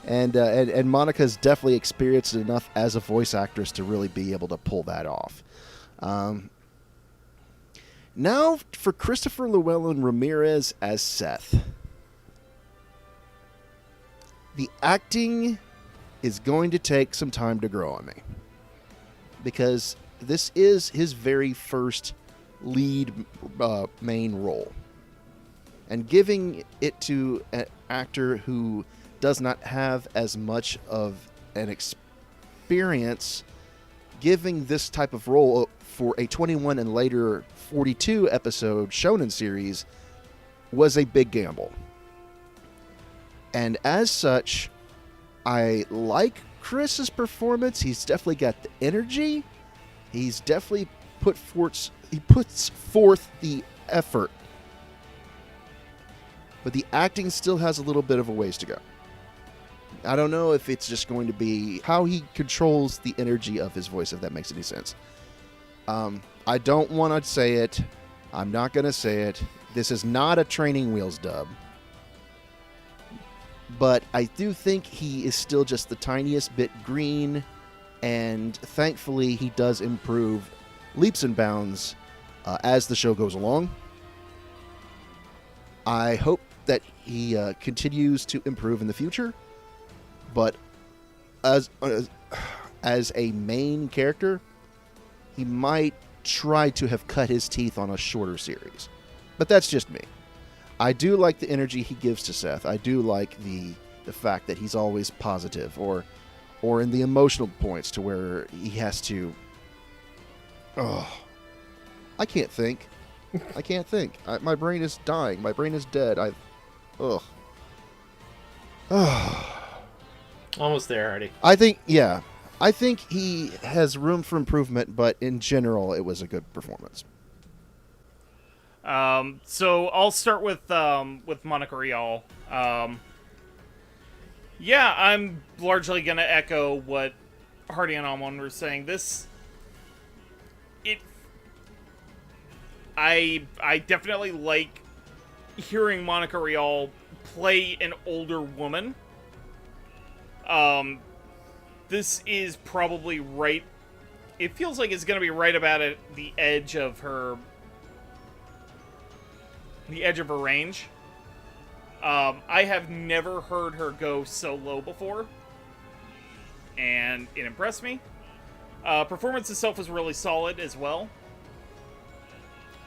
And Monica's definitely experienced enough as a voice actress to really be able to pull that off. Now for Christopher Llewellyn Ramirez as Seth. The acting is going to take some time to grow on me, because this is his very first lead main role. And giving it to an actor who does not have as much of an experience, giving this type of role for a 21 and later 42 episode Shonen series was a big gamble. And as such, I like Chris's performance. He's definitely got the energy. He's definitely puts forth the effort. But the acting still has a little bit of a ways to go. I don't know if it's just going to be how he controls the energy of his voice, if that makes any sense. I don't want to say it. I'm not going to say it. This is not a Training Wheels dub. But I do think he is still just the tiniest bit green, and thankfully he does improve leaps and bounds as the show goes along. I hope that he continues to improve in the future, but as a main character, he might try to have cut his teeth on a shorter series. But that's just me. I do like the energy he gives to Seth. I do like the fact that he's always positive, or in the emotional points to where he has to... I can't think. My brain is dying. My brain is dead. Almost there, Hardy. I think he has room for improvement, but in general, it was a good performance. So I'll start with Monica Rial. Yeah, I'm largely gonna echo what Hardy and Amon were saying. I definitely like hearing Monica Rial play an older woman. This is probably right. It feels like it's gonna be right about the edge of her range. I have never heard her go so low before, and it impressed me. Performance itself was really solid as well.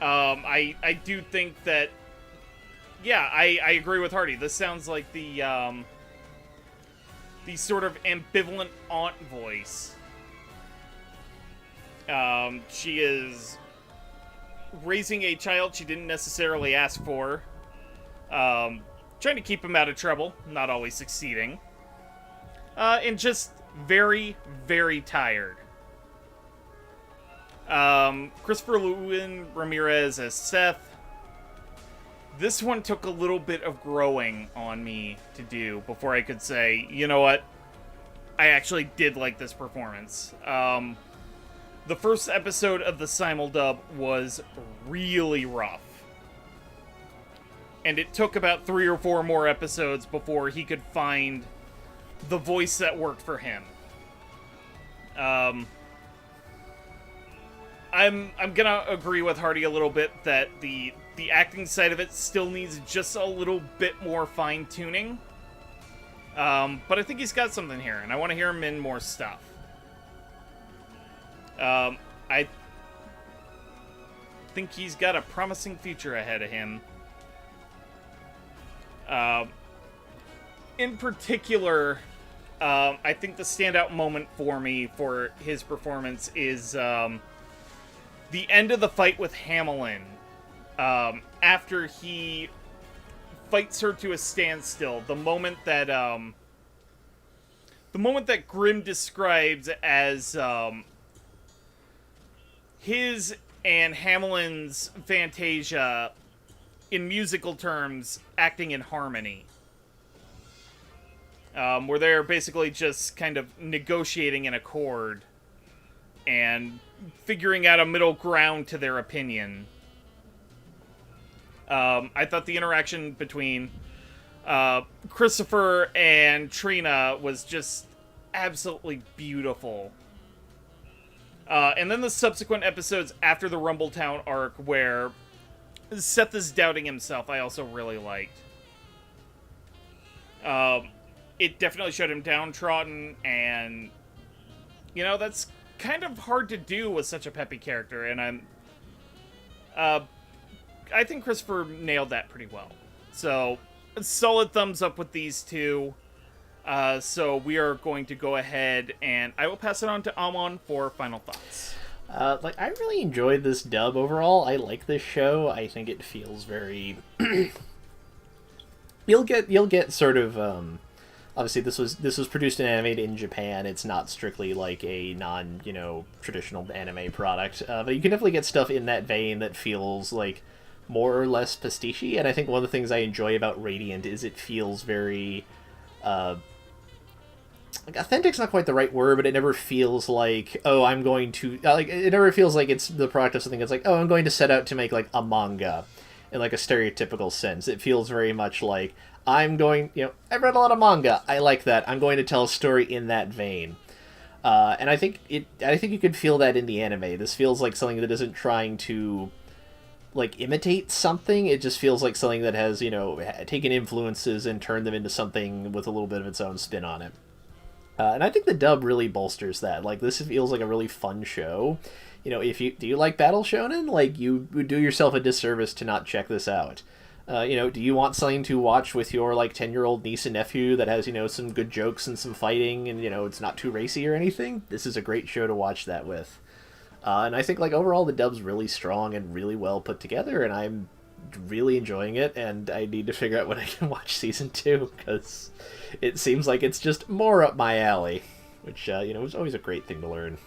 I do think that, yeah, I agree with Hardy. This sounds like the sort of ambivalent aunt voice. She is raising a child she didn't necessarily ask for. Trying to keep him out of trouble, not always succeeding. And just very, very tired. Christopher Llewellyn Ramirez as Seth. This one took a little bit of growing on me to do before I could say, you know what, I actually did like this performance. The first episode of the simuldub was really rough. And it took about 3 or 4 more episodes before he could find the voice that worked for him. I'm gonna agree with Hardy a little bit that the acting side of it still needs just a little bit more fine-tuning. But I think he's got something here, and I want to hear him in more stuff. I think he's got a promising future ahead of him. In particular, I think the standout moment for me for his performance is the end of the fight with Hamelin. After he fights her to a standstill, the moment that Grimm describes as his and Hamelin's Fantasia, in musical terms, acting in harmony. Where they're basically just kind of negotiating an accord and figuring out a middle ground to their opinion. I thought the interaction between Christopher and Trina was just absolutely beautiful. And then the subsequent episodes after the Rumbletown arc where Seth is doubting himself, I also really liked. It definitely showed him downtrodden, and, you know, that's kind of hard to do with such a peppy character, and I think Christopher nailed that pretty well. So, solid thumbs up with these two. So we are going to go ahead, and I will pass it on to Amon for final thoughts. I really enjoyed this dub overall. I like this show. I think it feels very... You'll get sort of... obviously, this was produced and animated in Japan. It's not strictly like a traditional anime product. But you can definitely get stuff in that vein that feels like more or less pastiche. And I think one of the things I enjoy about Radiant is it feels very... authentic's not quite the right word, but it never feels like, oh, I'm going to... it never feels like it's the product of something that's like, oh, I'm going to set out to make, like, a manga in, like, a stereotypical sense. It feels very much like, I'm going... I've read a lot of manga. I like that. I'm going to tell a story in that vein. And I think you could feel that in the anime. This feels like something that isn't trying to, like, imitate something. It just feels like something that has, taken influences and turned them into something with a little bit of its own spin on it. And I think the dub really bolsters that. Like, this feels like a really fun show. Do you like Battle Shonen? Like, you would do yourself a disservice to not check this out. Do you want something to watch with your, like, 10-year-old niece and nephew that has, some good jokes and some fighting and, it's not too racy or anything? This is a great show to watch that with. And I think, like, overall the dub's really strong and really well put together, and I'm really enjoying it, and I need to figure out when I can watch season 2, because it seems like it's just more up my alley, which, is always a great thing to learn.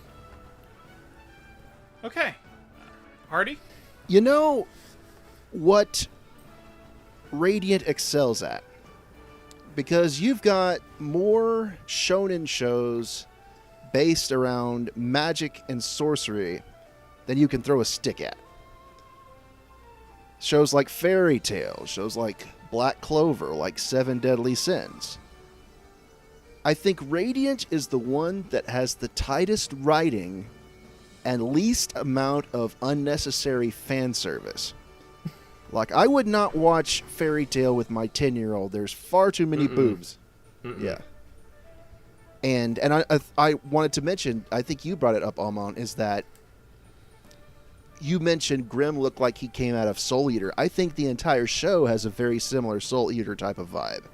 Okay. Hardy? You know what Radiant excels at? Because you've got more shonen shows based around magic and sorcery than you can throw a stick at. Shows like Fairy Tail, shows like Black Clover, like Seven Deadly Sins. I think Radiant is the one that has the tightest writing and least amount of unnecessary fan service. Like, I would not watch Fairy Tail with my 10-year-old. There's far too many boobs. Yeah. And I wanted to mention, I think you brought it up, Amon, is that you mentioned Grimm looked like he came out of Soul Eater. I think the entire show has a very similar Soul Eater type of vibe.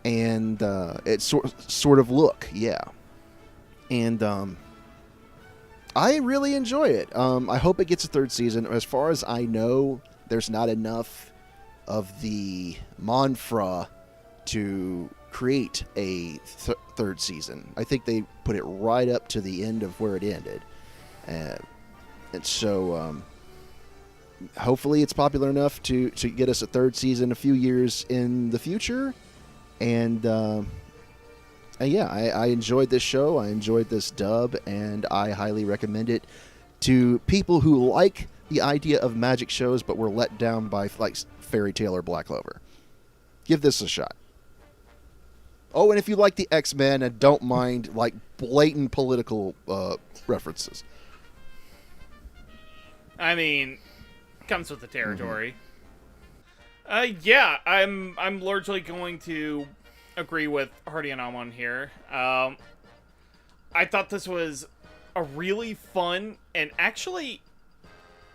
And it's sort of look, yeah. And I really enjoy it. I hope it gets a third season. As far as I know, there's not enough of the manfra to create a third season. I think they put it right up to the end of where it ended. And so hopefully it's popular enough to get us a third season a few years in the future. And yeah, I enjoyed this show. I enjoyed this dub, and I highly recommend it to people who like the idea of magic shows, but were let down by like Fairy Tail or Black Clover. Give this a shot. Oh, and if you like the X-Men and don't mind like blatant political references. I mean, comes with the territory. Yeah, I'm largely going to agree with Hardy and Amon here. I thought this was a really fun, and actually,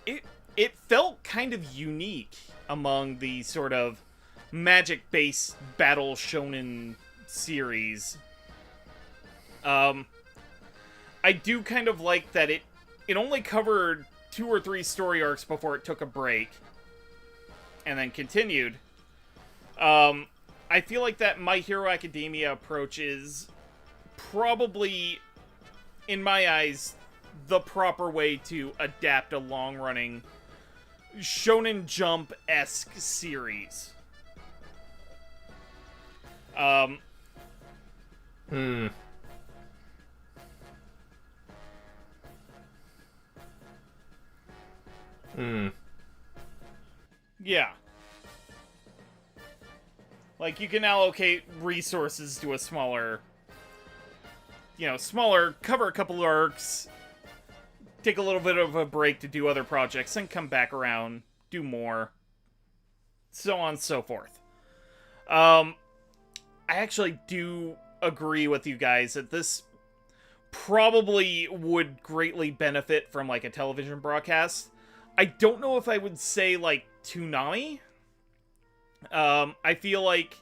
it felt kind of unique among the sort of magic-based battle shonen series. I do kind of like that it only covered 2 or 3 story arcs before it took a break and then continued. I feel like that My Hero Academia approach is probably, in my eyes, the proper way to adapt a long-running Shonen Jump-esque series. Yeah. Like, you can allocate resources to a smaller, cover a couple arcs, take a little bit of a break to do other projects, and come back around, do more, so on and so forth. I actually do agree with you guys that this probably would greatly benefit from, like, a television broadcast. I don't know if I would say, like, Toonami. I feel like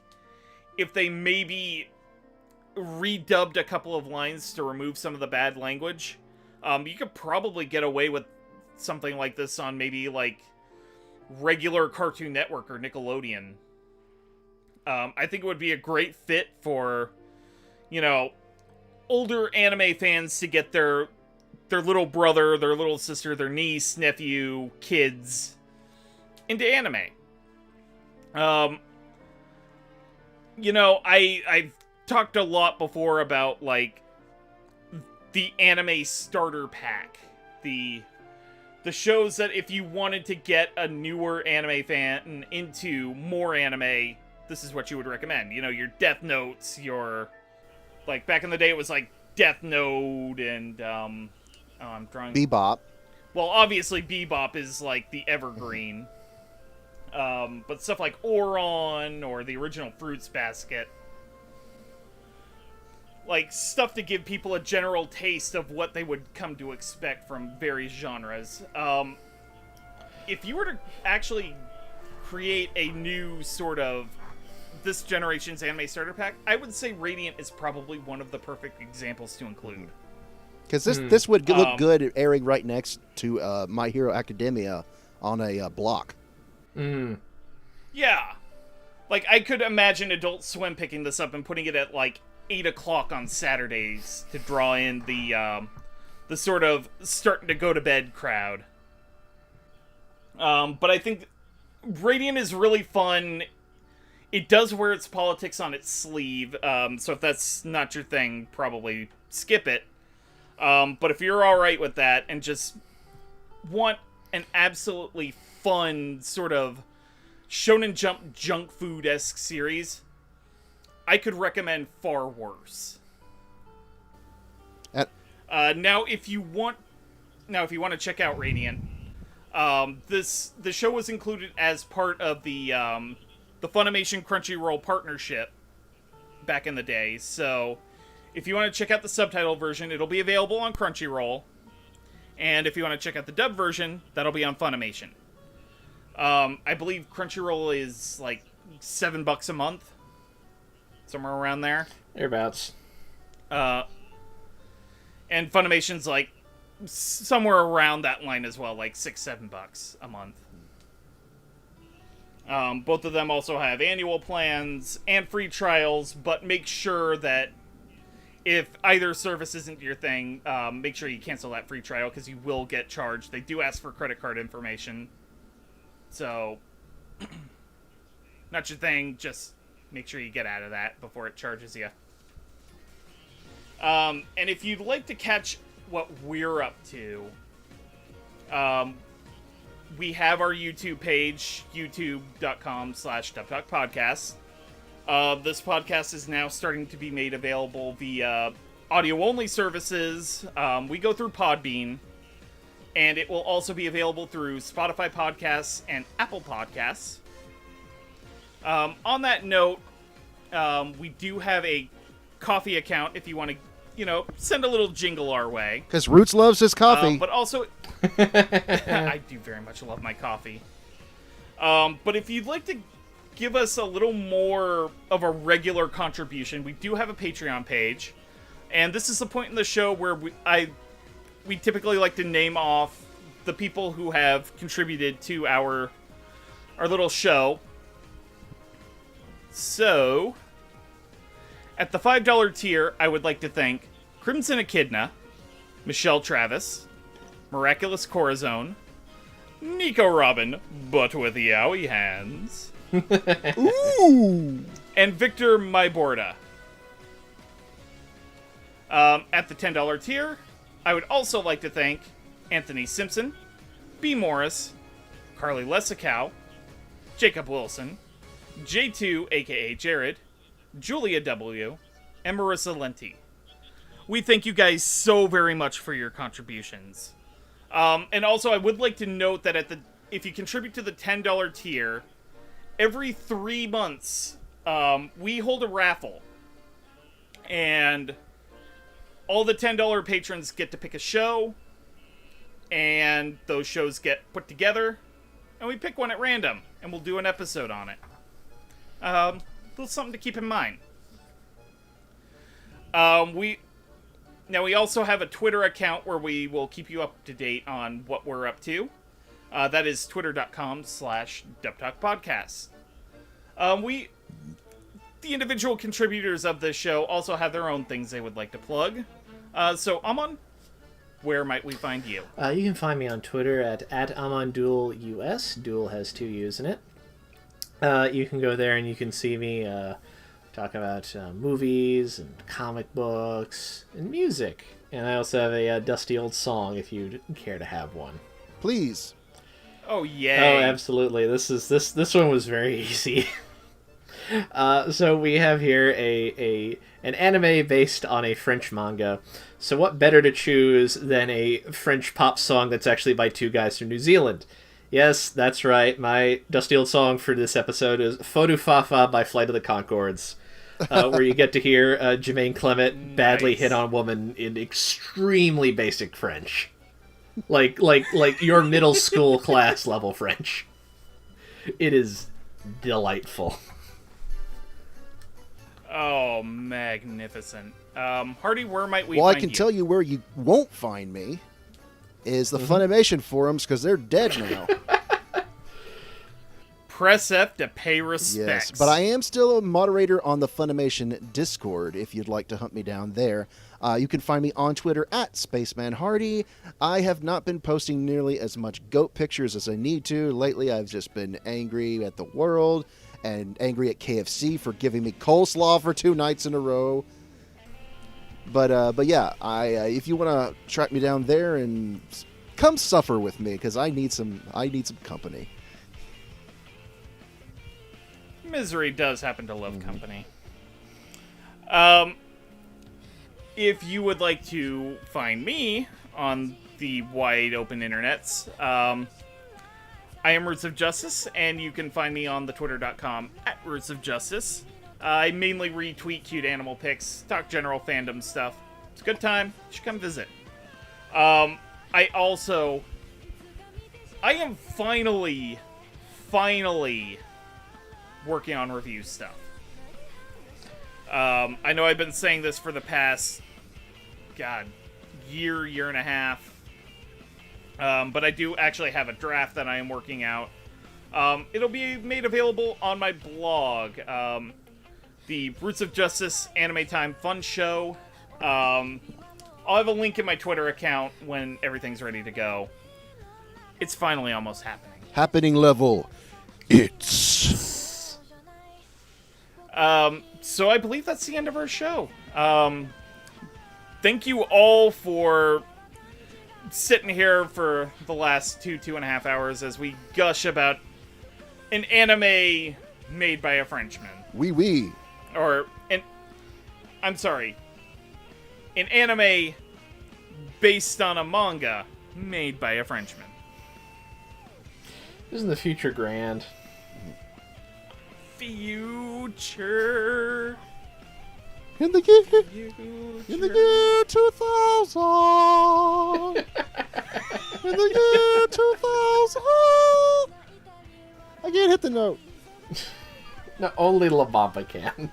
if they maybe redubbed a couple of lines to remove some of the bad language, you could probably get away with something like this on maybe, like, regular Cartoon Network or Nickelodeon. I think it would be a great fit for, older anime fans to get their little brother, their little sister, their niece, nephew, kids into anime. I've talked a lot before about, like, the anime starter pack. The shows that if you wanted to get a newer anime fan into more anime, this is what you would recommend. Your Death Notes, your, like, back in the day it was, like, Death Note and, I'm drawing... Bebop. Well, obviously Bebop is, like, the evergreen. But stuff like Oron or the original Fruits Basket. Like, stuff to give people a general taste of what they would come to expect from various genres. If you were to actually create a new sort of this generation's anime starter pack, I would say Radiant is probably one of the perfect examples to include. Because this would look good airing right next to My Hero Academia on a block. Yeah. Like, I could imagine Adult Swim picking this up and putting it at, like, 8 o'clock on Saturdays to draw in the sort of starting to go to bed crowd. But I think Radiant is really fun. It does wear its politics on its sleeve, so if that's not your thing, probably skip it. But if you're alright with that and just want an absolutely fun sort of Shonen Jump junk food-esque series, I could recommend far worse. Now, if you want to check out Radiant, the show was included as part of the Funimation Crunchyroll partnership back in the day. So, if you want to check out the subtitle version, it'll be available on Crunchyroll, and if you want to check out the dub version, that'll be on Funimation. I believe Crunchyroll is like $7 a month. Somewhere around there. Thereabouts. And Funimation's like somewhere around that line as well, like $6-7 a month. Both of them also have annual plans and free trials, but make sure that if either service isn't your thing, make sure you cancel that free trial because you will get charged. They do ask for credit card information. So, not your thing, just make sure you get out of that before it charges you. And if you'd like to catch what we're up to, we have our YouTube page, youtube.com/dubtalkpodcast. This podcast is now starting to be made available via audio-only services. We go through Podbean, and it will also be available through Spotify Podcasts and Apple Podcasts. On that note, we do have a coffee account if you want to, send a little jingle our way. Because Roots loves his coffee. But also, I do very much love my coffee. But if you'd like to give us a little more of a regular contribution, we do have a Patreon page. And this is the point in the show where we typically like to name off the people who have contributed to our little show. So, at the $5 tier, I would like to thank Crimson Echidna, Michelle Travis, Miraculous Corazon, Nico Robin, but with the owie hands, Ooh! and Victor Myborda. At the $10 tier, I would also like to thank Anthony Simpson, B. Morris, Carly Lessicow, Jacob Wilson, J2, aka Jared, Julia W., and Marissa Lenti. We thank you guys so very much for your contributions. And also, I would like to note that if you contribute to the $10 tier, every 3 months, we hold a raffle. And all the $10 patrons get to pick a show, and those shows get put together, and we pick one at random, and we'll do an episode on it. That's something to keep in mind. We also have a Twitter account where we will keep you up to date on what we're up to. That is twitter.com/dubtalkpodcast. The individual contributors of this show also have their own things they would like to plug. So, Amon, where might we find you? You can find me on Twitter at AmonDuelUS. Duel has 2 U's in it. You can go there and you can see me talk about movies and comic books and music. And I also have a dusty old song if you'd care to have one. Please. Oh, yay. Oh, absolutely. This one was very easy. So we have here an anime based on a French manga. So what better to choose than a French pop song that's actually by 2 guys from New Zealand? Yes, that's right. My dusty old song for this episode is Fodu Fafa by Flight of the Conchords, where you get to hear Jermaine Clement badly hit on a woman in extremely basic French. Like your middle school class level French. It is delightful. Oh, magnificent. Hardy, where might we find you? Well, I can tell you where you won't find me is the Funimation forums, because they're dead now. Press F to pay respects. Yes, but I am still a moderator on the Funimation Discord, if you'd like to hunt me down there. You can find me on Twitter at SpacemanHardy. I have not been posting nearly as much goat pictures as I need to. Lately, I've just been angry at the world and angry at KFC for giving me coleslaw for 2 nights in a row. But yeah, if you want to track me down there and come suffer with me, because I need some company. Misery does happen to love company. If you would like to find me on the wide open internets, I am Roots of Justice, and you can find me on the twitter.com @Roots of Justice. I mainly retweet cute animal pics, talk general fandom stuff. It's a good time. You should come visit. I am finally working on review stuff. I know I've been saying this for the past, year and a half. But I do actually have a draft that I am working out. It'll be made available on my blog. The Roots of Justice Anime Time Fun Show. I'll have a link in my Twitter account when everything's ready to go. It's finally almost happening. Happening level. It's. So I believe that's the end of our show. Thank you all for sitting here for the last 2.5 hours as we gush about an anime made by a Frenchman. Oui. I'm sorry. An anime based on a manga made by a Frenchman. Isn't the future grand? Future. In the year 2000. In the year 2000. I can't hit the note. No, only La Bamba can.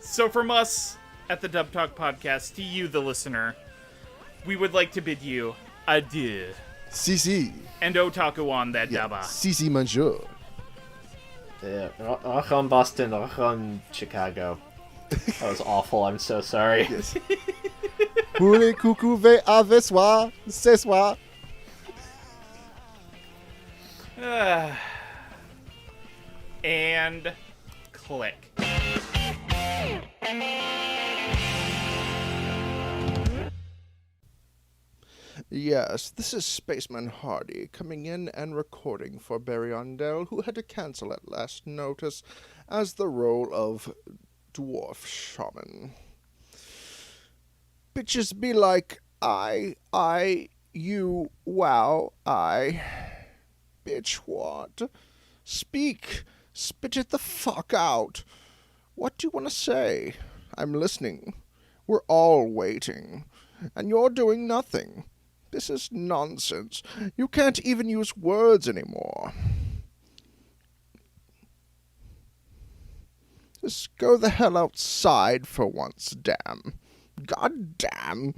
So from us at the Dub Talk Podcast to you, the listener, we would like to bid you adieu. Si. And otaku on that Yeah. daba. Si, monsieur. Yeah, Rachon Boston, Rachon Chicago. That was awful, I'm so sorry. Yes. Voulez coucou ve avec soi, c'est soi. And click. Yes, this is Spaceman Hardy coming in and recording for Barry Ondell, who had to cancel at last notice as the role of Dwarf Shaman. Bitches be like, you, wow, Bitch, what? Speak! Spit it the fuck out! What do you want to say? I'm listening. We're all waiting. And you're doing nothing. This is nonsense. You can't even use words anymore. Just go the hell outside for once, damn. God damn.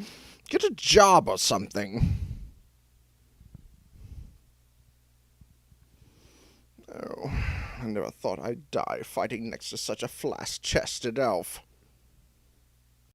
Get a job or something. Oh, I never thought I'd die fighting next to such a flask-chested elf.